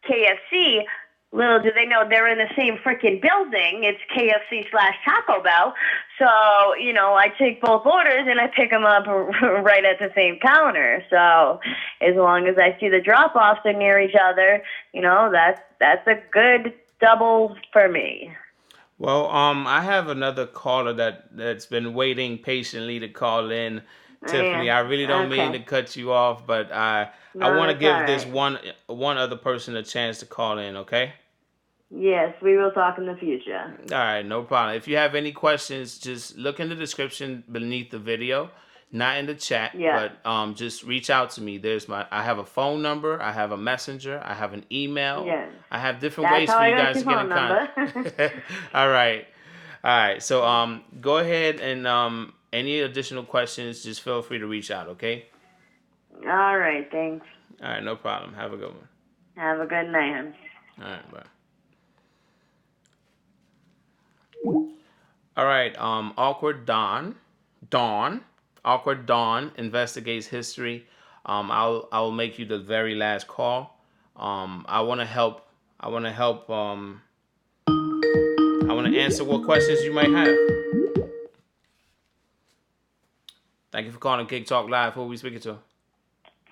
D: KFC. Little do they know they're in the same freaking building. It's KFC/Taco Bell. So, you know, I take both orders and I pick them up right at the same counter. So as long as I see the drop-offs are near each other, you know, that's a good double for me.
A: Well, I have another caller that's been waiting patiently to call in. Tiffany, I really don't mean to cut you off, but I want to give this one other person a chance to call in, okay?
D: Yes, we will talk in the future.
A: All right, no problem. If you have any questions, just look in the description beneath the video, not in the chat, but just reach out to me. I have a phone number, I have a messenger, I have an email.
D: Yes.
A: I have different ways for you guys to get in contact. All right. So go ahead and any additional questions, just feel free to reach out, okay?
D: All right, thanks.
A: All right, no problem. Have a good one.
D: Have a good night.
A: All right, bye. All right, Awkward Dawn investigates history. I'll make you the very last call. I want to help. I want to answer what questions you might have. Thank you for calling Gig Talk Live. Who are we speaking to?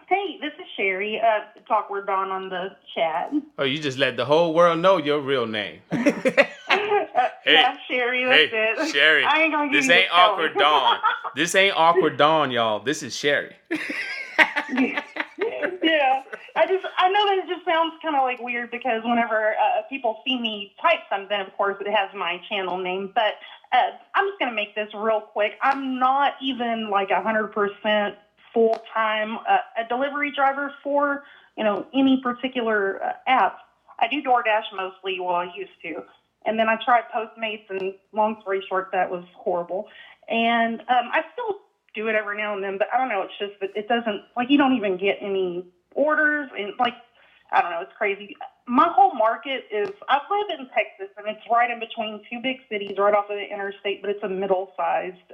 E: Hey, this is Sherry. Awkward Dawn on the chat.
A: Oh, you just let the whole world know your real name.
E: Yeah, Sherry, that's it.
A: Sherry,
E: I ain't gonna give
A: this
E: you
A: ain't Awkward Dawn. This ain't Awkward Dawn, y'all. This is Sherry.
E: Yeah, I know that it just sounds kind of like weird because whenever people see me type something, of course, it has my channel name. But I'm just gonna make this real quick. I'm not even like 100% full-time a delivery driver for any particular app. I do DoorDash mostly. Well, I used to. And then I tried Postmates, and long story short, that was horrible. And I still do it every now and then, but I don't know. It's just that it doesn't, like, you don't even get any orders. And, like, I don't know. It's crazy. My whole market is, I live in Texas, and it's right in between two big cities right off of the interstate, but it's a middle-sized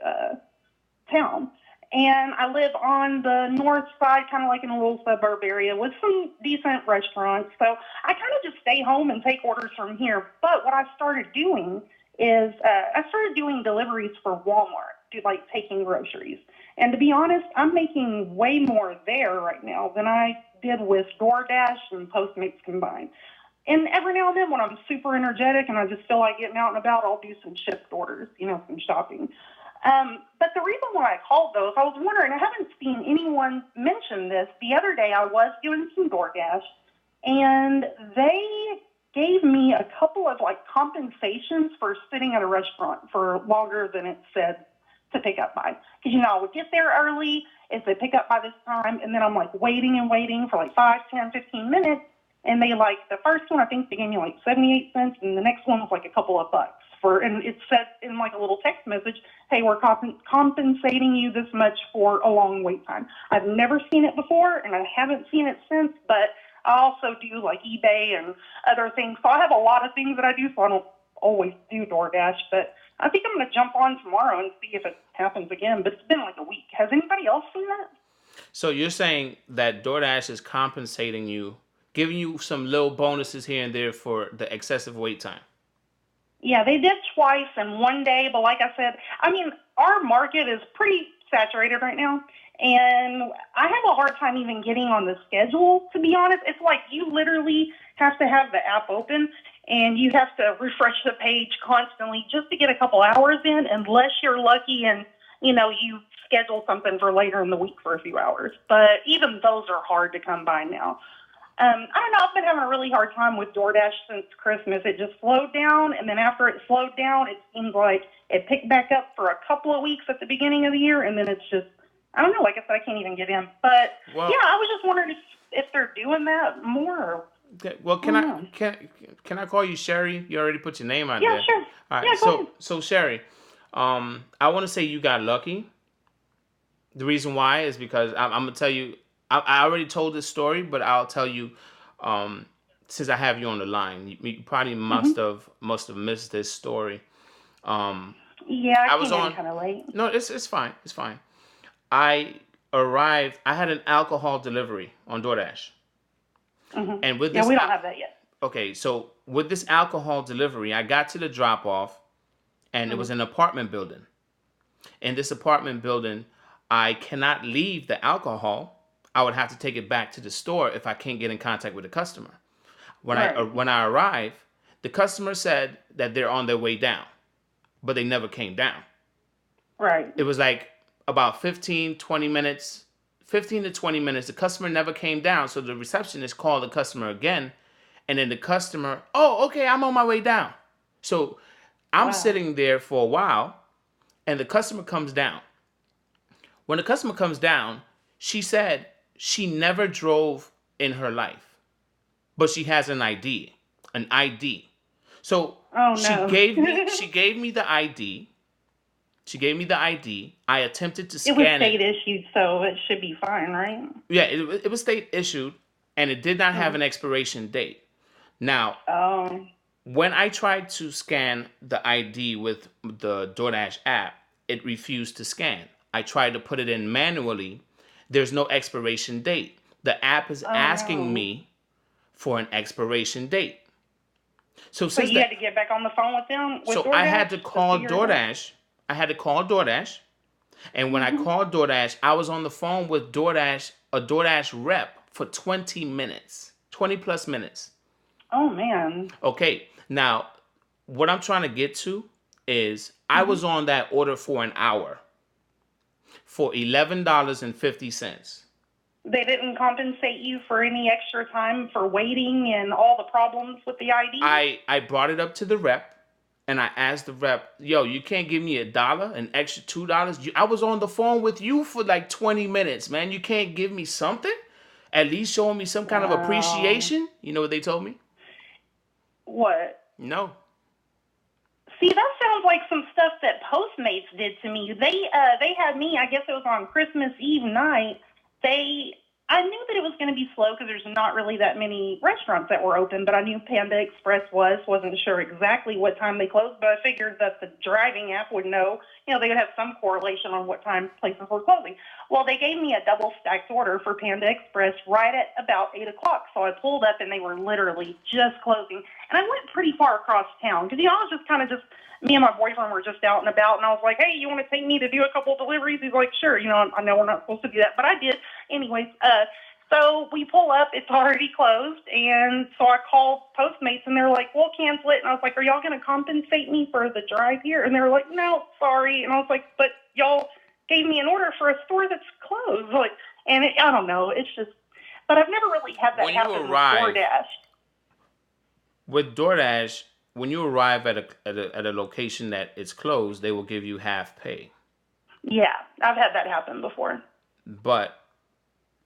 E: town. And I live on the north side, kind of like in a little suburb area with some decent restaurants. So I kind of just stay home and take orders from here. But what I started doing is I started doing deliveries for Walmart, like taking groceries. And to be honest, I'm making way more there right now than I did with DoorDash and Postmates combined. And every now and then when I'm super energetic and I just feel like getting out and about, I'll do some shipped orders, some shopping. But the reason why I called those, I was wondering, I haven't seen anyone mention this. The other day I was doing some DoorDash, and they gave me a couple of compensations for sitting at a restaurant for longer than it said to pick up by. Because, I would get there early if they pick up by this time, and then I'm waiting and waiting for 5, 10, 15 minutes. And they the first one, I think they gave me 78 cents, and the next one was a couple of bucks. And it said in a little text message, hey, we're compensating you this much for a long wait time. I've never seen it before, and I haven't seen it since, but I also do eBay and other things. So I have a lot of things that I do, so I don't always do DoorDash, but I think I'm going to jump on tomorrow and see if it happens again, but it's been a week. Has anybody else seen that?
A: So you're saying that DoorDash is compensating you, giving you some little bonuses here and there for the excessive wait time?
E: Yeah, they did twice in one day, but like I said, our market is pretty saturated right now, and I have a hard time even getting on the schedule, to be honest. It's you literally have to have the app open, and you have to refresh the page constantly just to get a couple hours in, unless you're lucky and, you schedule something for later in the week for a few hours. But even those are hard to come by now. I don't know. I've been having a really hard time with DoorDash since Christmas. It just slowed down, and then after it slowed down, it seems like it picked back up for a couple of weeks at the beginning of the year, and then it's just, I don't know. Like I said, I can't even get in. But, yeah, I was just wondering if they're doing that more.
A: Okay. Well, can I call you Sherry? You already put your name out there.
E: Yeah, sure.
A: All right.
E: Yeah, go ahead.
A: So Sherry, I want to say you got lucky. The reason why is because I'm gonna tell you I already told this story, but I'll tell you, since I have you on the line, you probably must have missed this story. Um,
E: Yeah,
A: I
E: I
A: was
E: came in
A: on.
E: kind of late.
A: No, it's fine. It's fine. I arrived. I had an alcohol delivery on DoorDash, and with
E: Yeah,
A: this,
E: we don't have that yet.
A: okay, so with this alcohol delivery, I got to the drop off, and it was an apartment building. In this apartment building, I cannot leave the alcohol. I would have to take it back to the store if I can't get in contact with the customer.
E: Right.
A: When I arrived, the customer said that they're on their way down, but they never came down.
E: Right.
A: It was like about 15 to 20 minutes. The customer never came down. So the receptionist called the customer again. And then the customer, oh, okay, I'm on my way down. So I'm
E: Wow.
A: sitting there for a while, and the customer comes down. When the customer comes down, she said she never drove in her life, but she has an ID. An ID. So
E: Oh
A: she
E: no.
A: gave me the ID. She gave me the ID. I attempted to
E: It was
A: scan
E: state
A: it.
E: issued, so it should be fine, right?
A: Yeah, it was state issued, and it did not have an expiration date. Now,
E: Oh.
A: when I tried to scan the ID with the DoorDash app, it refused to scan. I tried to put it in manually. There's no expiration date. The app is
E: Oh
A: asking
E: no.
A: me for an expiration date. So
E: So
A: since
E: you had to get back on the phone with them with
A: I had
E: DoorDash
A: to call
E: figure it out?
A: DoorDash. I had to call DoorDash. And when I called DoorDash, I was on the phone with a DoorDash rep for 20 minutes, 20 plus minutes.
E: Oh man.
A: Okay, now what I'm trying to get to is I was on that order for an hour for $11.50.
E: They didn't compensate you for any extra time for waiting and all the problems with the ID?
A: I brought it up to the rep and I asked the rep, yo, you can't give me $1, an extra $2? I was on the phone with you for like 20 minutes, man. You can't give me something? At least showing me some kind of
E: Wow.
A: appreciation? You know what they told me?
E: What?
A: No.
E: See, that sounds like some stuff that Postmates did to me. They had me, I guess it was on Christmas Eve night. I knew that it was going to be slow because there's not really that many restaurants that were open, but I knew Panda Express wasn't sure exactly what time they closed, but I figured that the driving app would know, they would have some correlation on what time places were closing. Well, they gave me a double stacked order for Panda Express right at about 8 o'clock. So I pulled up and they were literally just closing. And I went pretty far across town because, I was just kind of me and my boyfriend were just out and about, and I was like, hey, you want to take me to do a couple of deliveries? He's like, sure. I know we're not supposed to do that, but I did. Anyways, so we pull up. It's already closed, and so I called Postmates, and they're like, we'll cancel it. And I was like, are y'all going to compensate me for the drive here? And they were like, no, sorry. And I was like, but y'all gave me an order for a store that's closed. I don't know. It's just, but I've never really had that happen with DoorDash.
A: With DoorDash, when you arrive at a location that is closed, they will give you half pay.
E: Yeah, I've had that happen before.
A: But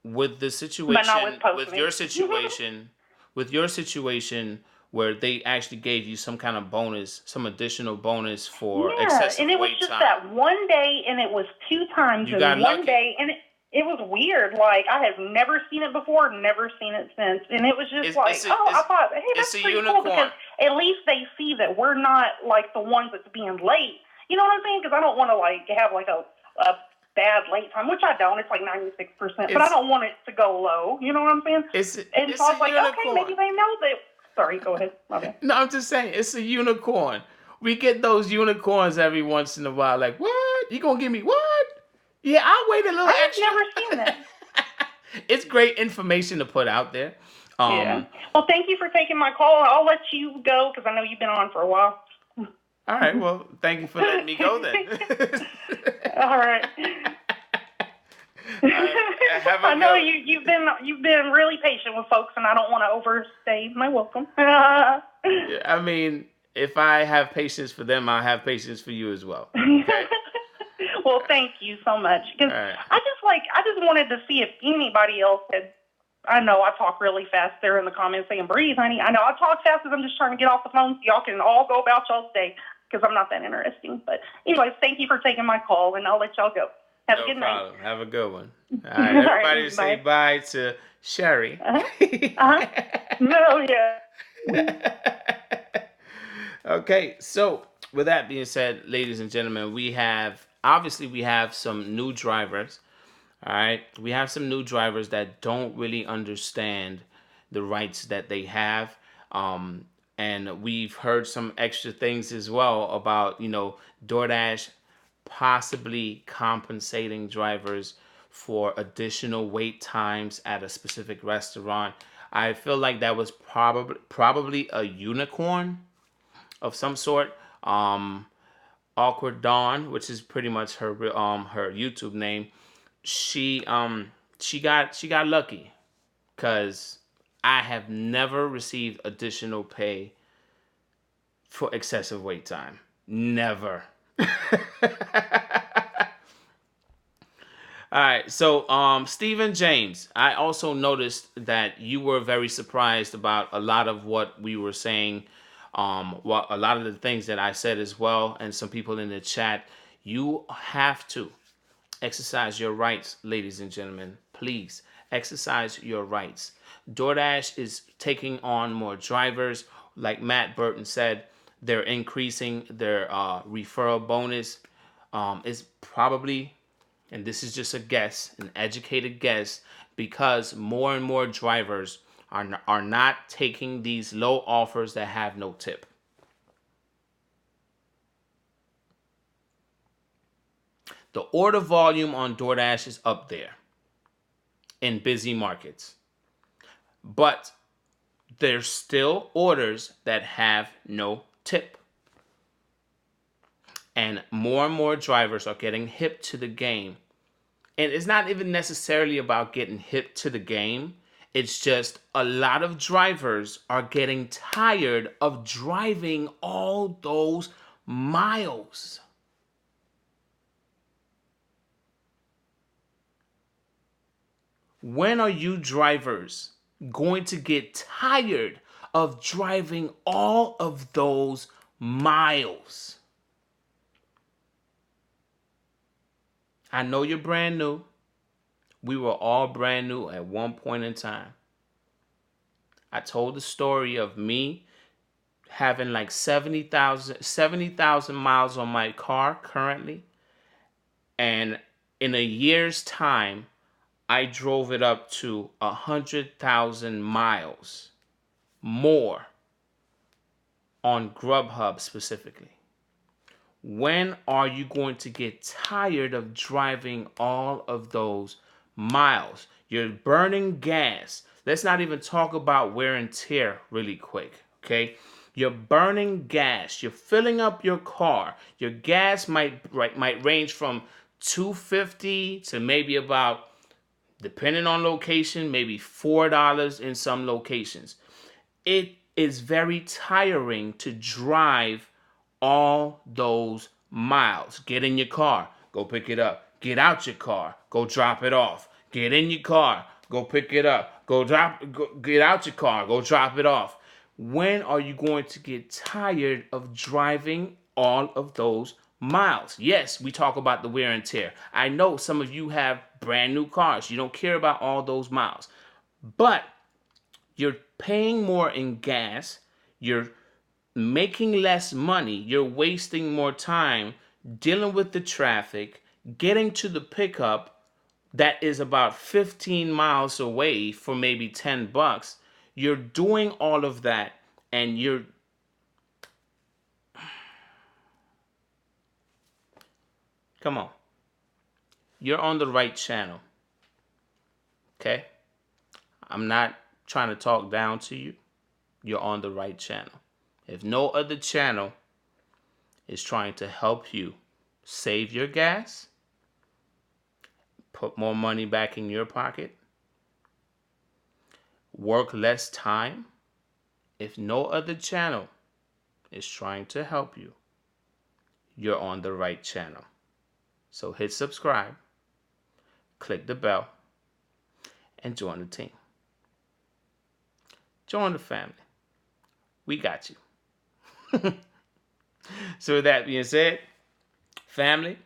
A: with the situation,
E: but not with Postmates.
A: with your situation where they actually gave you some kind of bonus, some additional bonus for excessive
E: and it was
A: wait
E: just
A: time.
E: that one day, and it was 2 times
A: You
E: in
A: got
E: one
A: lucky.
E: day, and it was weird. Like, I have never seen it before, never seen it since, and it was just I thought, hey, that's pretty cool because at least they see that we're not like the ones that's being late. You know what I'm saying? Because I don't want to have a bad late time, which I don't. It's like 96%, but I don't want it to go low. You know what I'm saying? So I was like, okay, maybe they know that. Sorry, go ahead. Okay.
A: No, I'm just saying, it's a unicorn. We get those unicorns every once in a while. Like, what? You gonna give me what? Yeah, I'll wait a little extra.
E: I've never seen that.
A: It's great information to put out there.
E: Yeah. Well, thank you for taking my call. I'll let you go because I know you've been on for a while.
A: All right. Well, thank you for letting me go then.
E: All right. I know you've been really patient with folks, and I don't want to overstay my welcome.
A: I mean, if I have patience for them, I'll have patience for you as well. Okay?
E: Well, thank you so much. Because I just wanted to see if anybody else had. I know I talk really fast there in the comments saying, breathe, honey. I know I talk fast because I'm just trying to get off the phone so y'all can all go about y'all's day because I'm not that interesting. But anyways, thank you for taking my call, and I'll let y'all go. Have a
A: No
E: good night.
A: problem. Have a good one. All
E: All
A: right, everybody
E: right,
A: say bye to Sherry.
E: Uh-huh. No, yeah.
A: Okay, so with that being said, ladies and gentlemen, we have some new drivers. All right, we have some new drivers that don't really understand the rights that they have. And we've heard some extra things as well about, DoorDash possibly compensating drivers for additional wait times at a specific restaurant. I feel like that was probably a unicorn of some sort. Awkward Dawn, which is pretty much her YouTube name, she got lucky, because I have never received additional pay for excessive wait time. Never. All right, so Stephen James, I also noticed that you were very surprised about a lot of what we were saying, a lot of the things that I said as well, and some people in the chat. You have to exercise your rights, ladies and gentlemen. Please exercise your rights. DoorDash is taking on more drivers. Like Matt Burton said, they're increasing their referral bonus. Is probably, and this is just a guess, an educated guess, because more and more drivers are not taking these low offers that have no tip. The order volume on DoorDash is up there in busy markets, but there's still orders that have no tip. And more drivers are getting hip to the game. And it's not even necessarily about getting hip to the game. It's just a lot of drivers are getting tired of driving all those miles. When are you drivers going to get tired of driving all of those miles? I know you're brand new. We were all brand new at one point in time. I told the story of me having like 70,000 miles on my car currently. And in a year's time, I drove it up to 100,000 miles more on Grubhub specifically. When are you going to get tired of driving all of those miles? You're burning gas. Let's not even talk about wear and tear really quick, okay? You're burning gas. You're filling up your car. Your gas might range from $2.50 to maybe about, depending on location, maybe $4 in some locations. It is very tiring to drive all those miles. Get in your car, go pick it up. Get out your car, go drop it off. Get in your car, go pick it up. Get out your car, go drop it off. When are you going to get tired of driving all of those miles? Yes, we talk about the wear and tear. I know some of you have brand new cars. You don't care about all those miles. But you're paying more in gas. You're making less money. You're wasting more time dealing with the traffic, getting to the pickup that is about 15 miles away for maybe $10. You're doing all of that, and come on. You're on the right channel. Okay? I'm not trying to talk down to you. You're on the right channel. If no other channel is trying to help you save your gas, put more money back in your pocket, work less time, if no other channel is trying to help you, you're on the right channel. So hit subscribe, click the bell, and join the team. Join the family. We got you. So with that being said, family,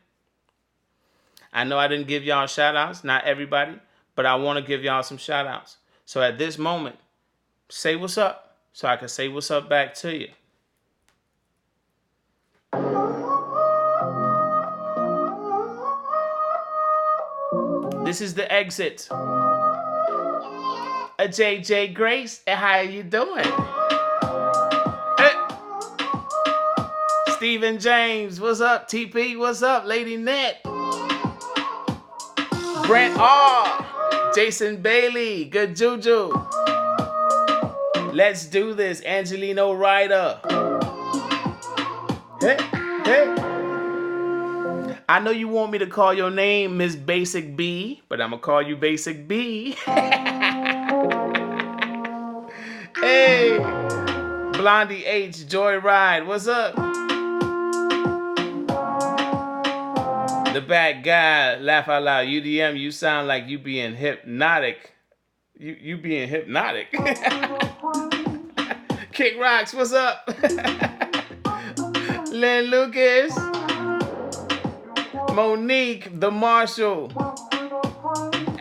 A: I know I didn't give y'all shout outs, not everybody, but I want to give y'all some shout outs. So at this moment, say what's up so I can say what's up back to you. This is the exit. A JJ Grace, how you doing? Stephen James, what's up? TP, what's up? Lady Net. Brent R. Jason Bailey, good juju. Let's do this, Angelino Ryder. Hey, hey. I know you want me to call your name Miss Basic B, but I'm gonna call you Basic B. Hey, Blondie H, Joyride, what's up? The bad guy, laugh out loud. UDM, you sound like you being hypnotic. You being hypnotic. Kick Rocks, what's up? Lynn Lucas. Monique, the Marshall.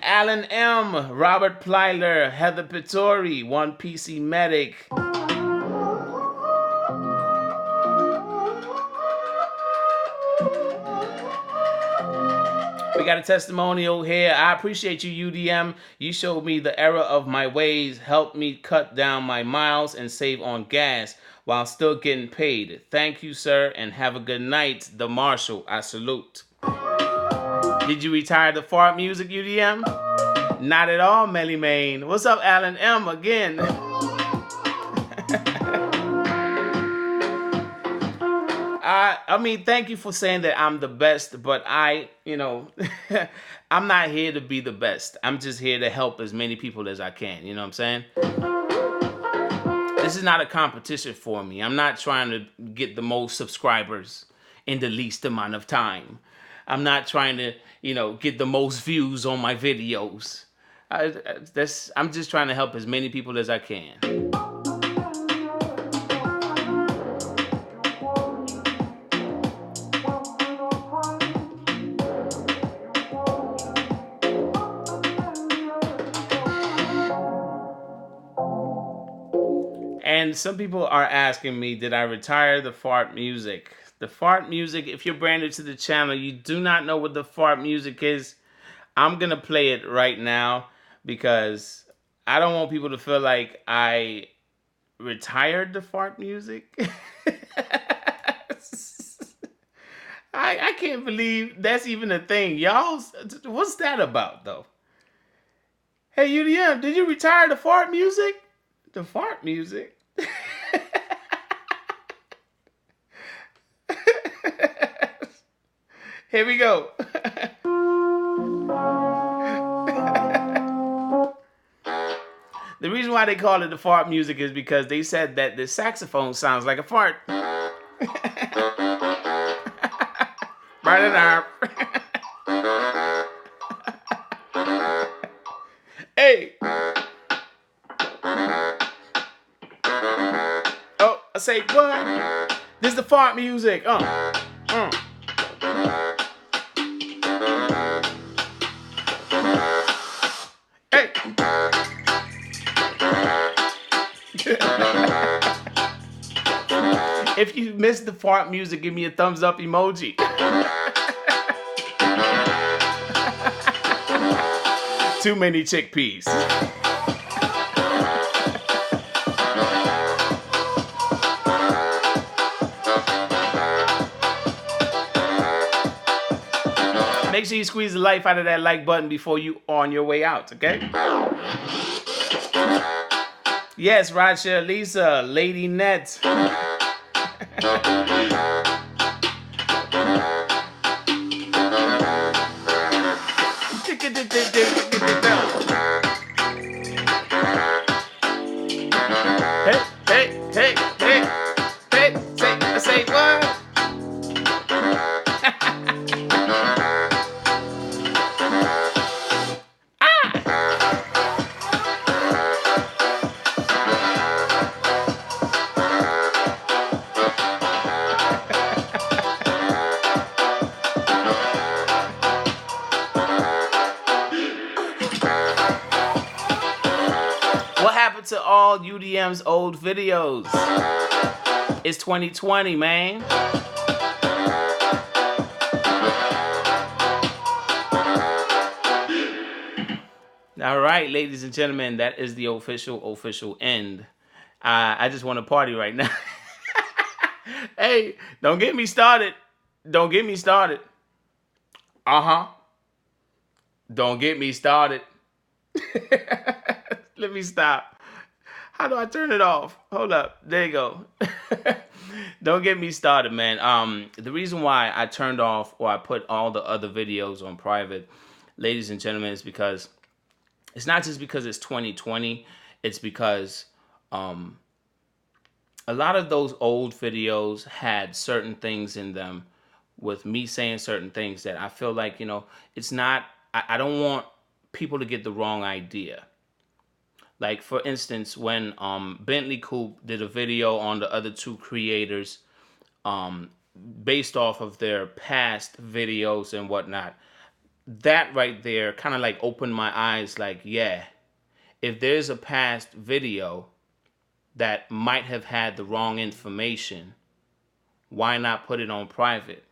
A: Alan M. Robert Plyler. Heather Pittori. One PC Medic. We got a testimonial here. I appreciate you, UDM. You showed me the error of my ways, helped me cut down my miles and save on gas while still getting paid. Thank you, sir, and have a good night. The Marshall, I salute. Did you retire the fart music, UDM? Not at all, Melly Main. What's up, Alan M. again? I mean, thank you for saying that I'm the best, but I'm not here to be the best. I'm just here to help as many people as I can. You know what I'm saying? This is not a competition for me. I'm not trying to get the most subscribers in the least amount of time. I'm not trying to, get the most views on my videos. I'm just trying to help as many people as I can. And some people are asking me, did I retire the fart music? The fart music, if you're brand new to the channel, you do not know what the fart music is. I'm going to play it right now because I don't want people to feel like I retired the fart music. I can't believe that's even a thing. Y'all, what's that about, though? Hey, UDM, did you retire the fart music? The fart music? Here we go. The reason why they call it the fart music is because they said that the saxophone sounds like a fart. Right in our. Hey. Oh, I say what? This is the fart music. Hey. If you missed the fart music, give me a thumbs up emoji. Too many chickpeas. Make sure you squeeze the life out of that like button before you on your way out, okay? Yes, Roger, Lisa, Lady Net. Hey, say what? all UDM's old videos. It's 2020, man. All right, ladies and gentlemen, that is the official end. I just want to party right now. Hey, don't get me started. Don't get me started. Don't get me started. Let me stop. How do I turn it off? Hold up. There you go. Don't get me started, man. The reason why I turned off or I put all the other videos on private, ladies and gentlemen, is because it's not just because it's 2020. It's because a lot of those old videos had certain things in them with me saying certain things that I feel like, it's not, I don't want people to get the wrong idea. Like, for instance, when Bentley Coupe did a video on the other two creators based off of their past videos and whatnot, that right there kind of like opened my eyes like, yeah, if there's a past video that might have had the wrong information, why not put it on private?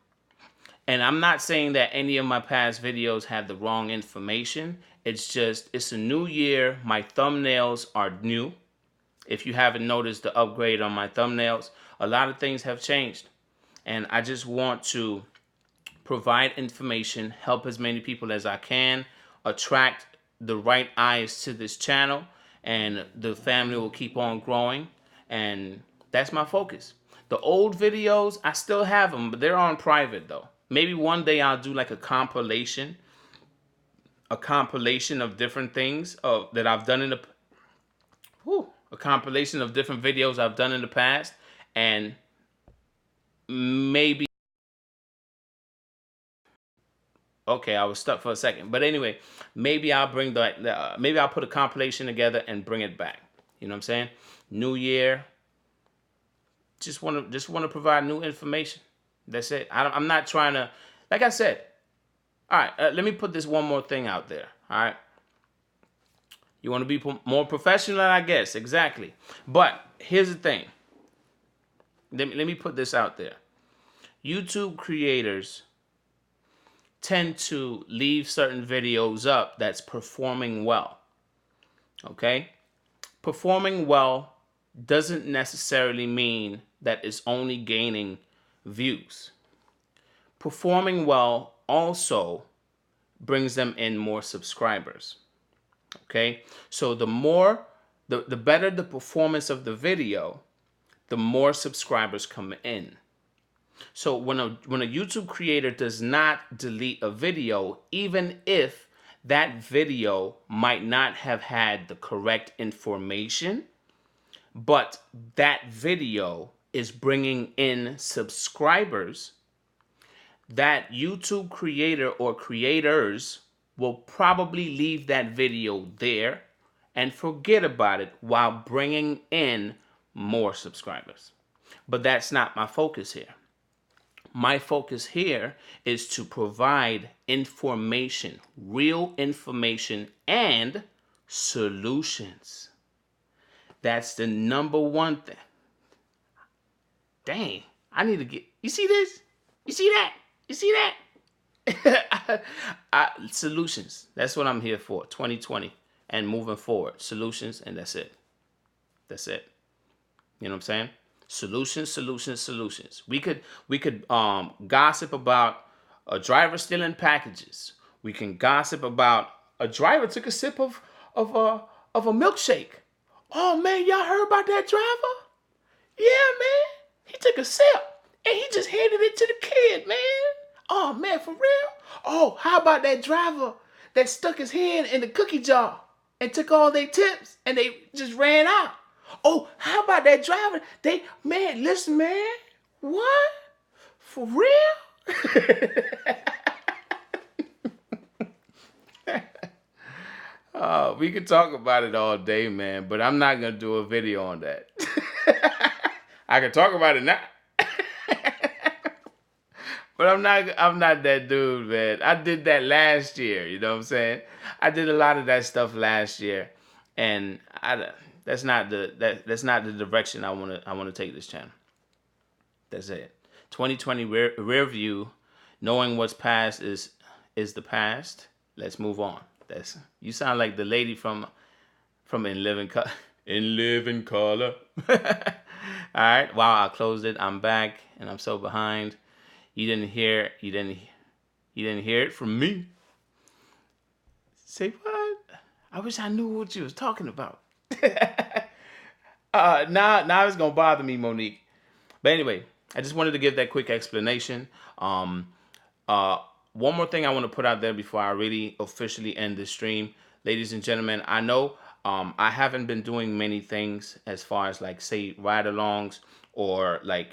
A: And I'm not saying that any of my past videos had the wrong information. It's just, it's a new year. My thumbnails are new. If you haven't noticed the upgrade on my thumbnails, a lot of things have changed. And I just want to provide information, help as many people as I can, attract the right eyes to this channel, and the family will keep on growing. And that's my focus. The old videos, I still have them, but they're on private though. Maybe one day I'll do like a compilation of different things that I've done in the a compilation of different videos I've done in the past, and maybe okay, I was stuck for a second, but anyway, maybe I'll bring maybe I'll put a compilation together and bring it back. You know what I'm saying? New year, just want to provide new information. That's it. I'm not trying to, like I said. All right, let me put this one more thing out there. All right, you want to be more professional, I guess, exactly. But here's the thing. Let me put this out there. YouTube creators tend to leave certain videos up that's performing well. Okay, performing well doesn't necessarily mean that it's only gaining views. Performing well also brings them in more subscribers. Okay, so the better the performance of the video, the more subscribers come in. So when a YouTube creator does not delete a video, even if that video might not have had the correct information, but that video is bringing in subscribers, that YouTube creator or creators will probably leave that video there and forget about it while bringing in more subscribers. But that's not my focus here. My focus here is to provide information, real information, and solutions. That's the number one thing. Dang, I need to get, you see this? You see that? You see that? Solutions. That's what I'm here for. 2020 and moving forward. Solutions, and that's it. That's it. You know what I'm saying? Solutions, solutions, solutions. We could gossip about a driver stealing packages. We can gossip about a driver took a sip of a milkshake. Oh man, y'all heard about that driver? Yeah, man. He took a sip and he just handed it to the kid, man. Oh man, for real? Oh, how about that driver that stuck his hand in the cookie jar and took all their tips and they just ran out? Oh, how about that driver? Man, listen, man. What? For real? Oh, we could talk about it all day, man, but I'm not going to do a video on that. I can talk about it now. But I'm not that dude, man. I did that last year, you know what I'm saying? I did a lot of that stuff last year, and That's not that's not the direction I want to take this channel. That's it. 2020 rear view. Knowing what's past is the past. Let's move on. That's you sound like the lady from In Living Color. In Living Color. All right. Wow, I closed it. I'm back, and I'm so behind. You didn't hear it from me. Say what? I wish I knew what you was talking about. Now it's gonna bother me, Monique. But anyway, I just wanted to give that quick explanation. One more thing I want to put out there before I really officially end this stream. Ladies and gentlemen, I know I haven't been doing many things as far as like say ride-alongs or like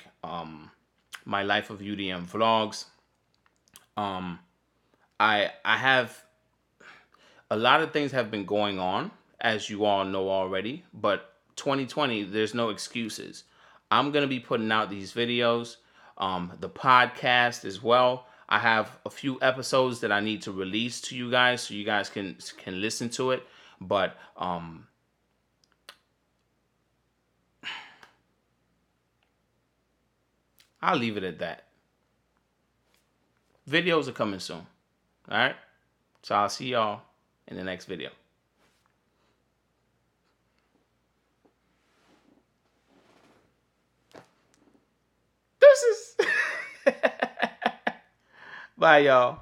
A: my Life of UDM vlogs. I have a lot of things have been going on, as you all know already, but 2020, there's no excuses. I'm going to be putting out these videos, the podcast as well. I have a few episodes that I need to release to you guys so you guys can listen to it. But I'll leave it at that. Videos are coming soon. All right? So I'll see y'all in the next video. This is... Bye, y'all.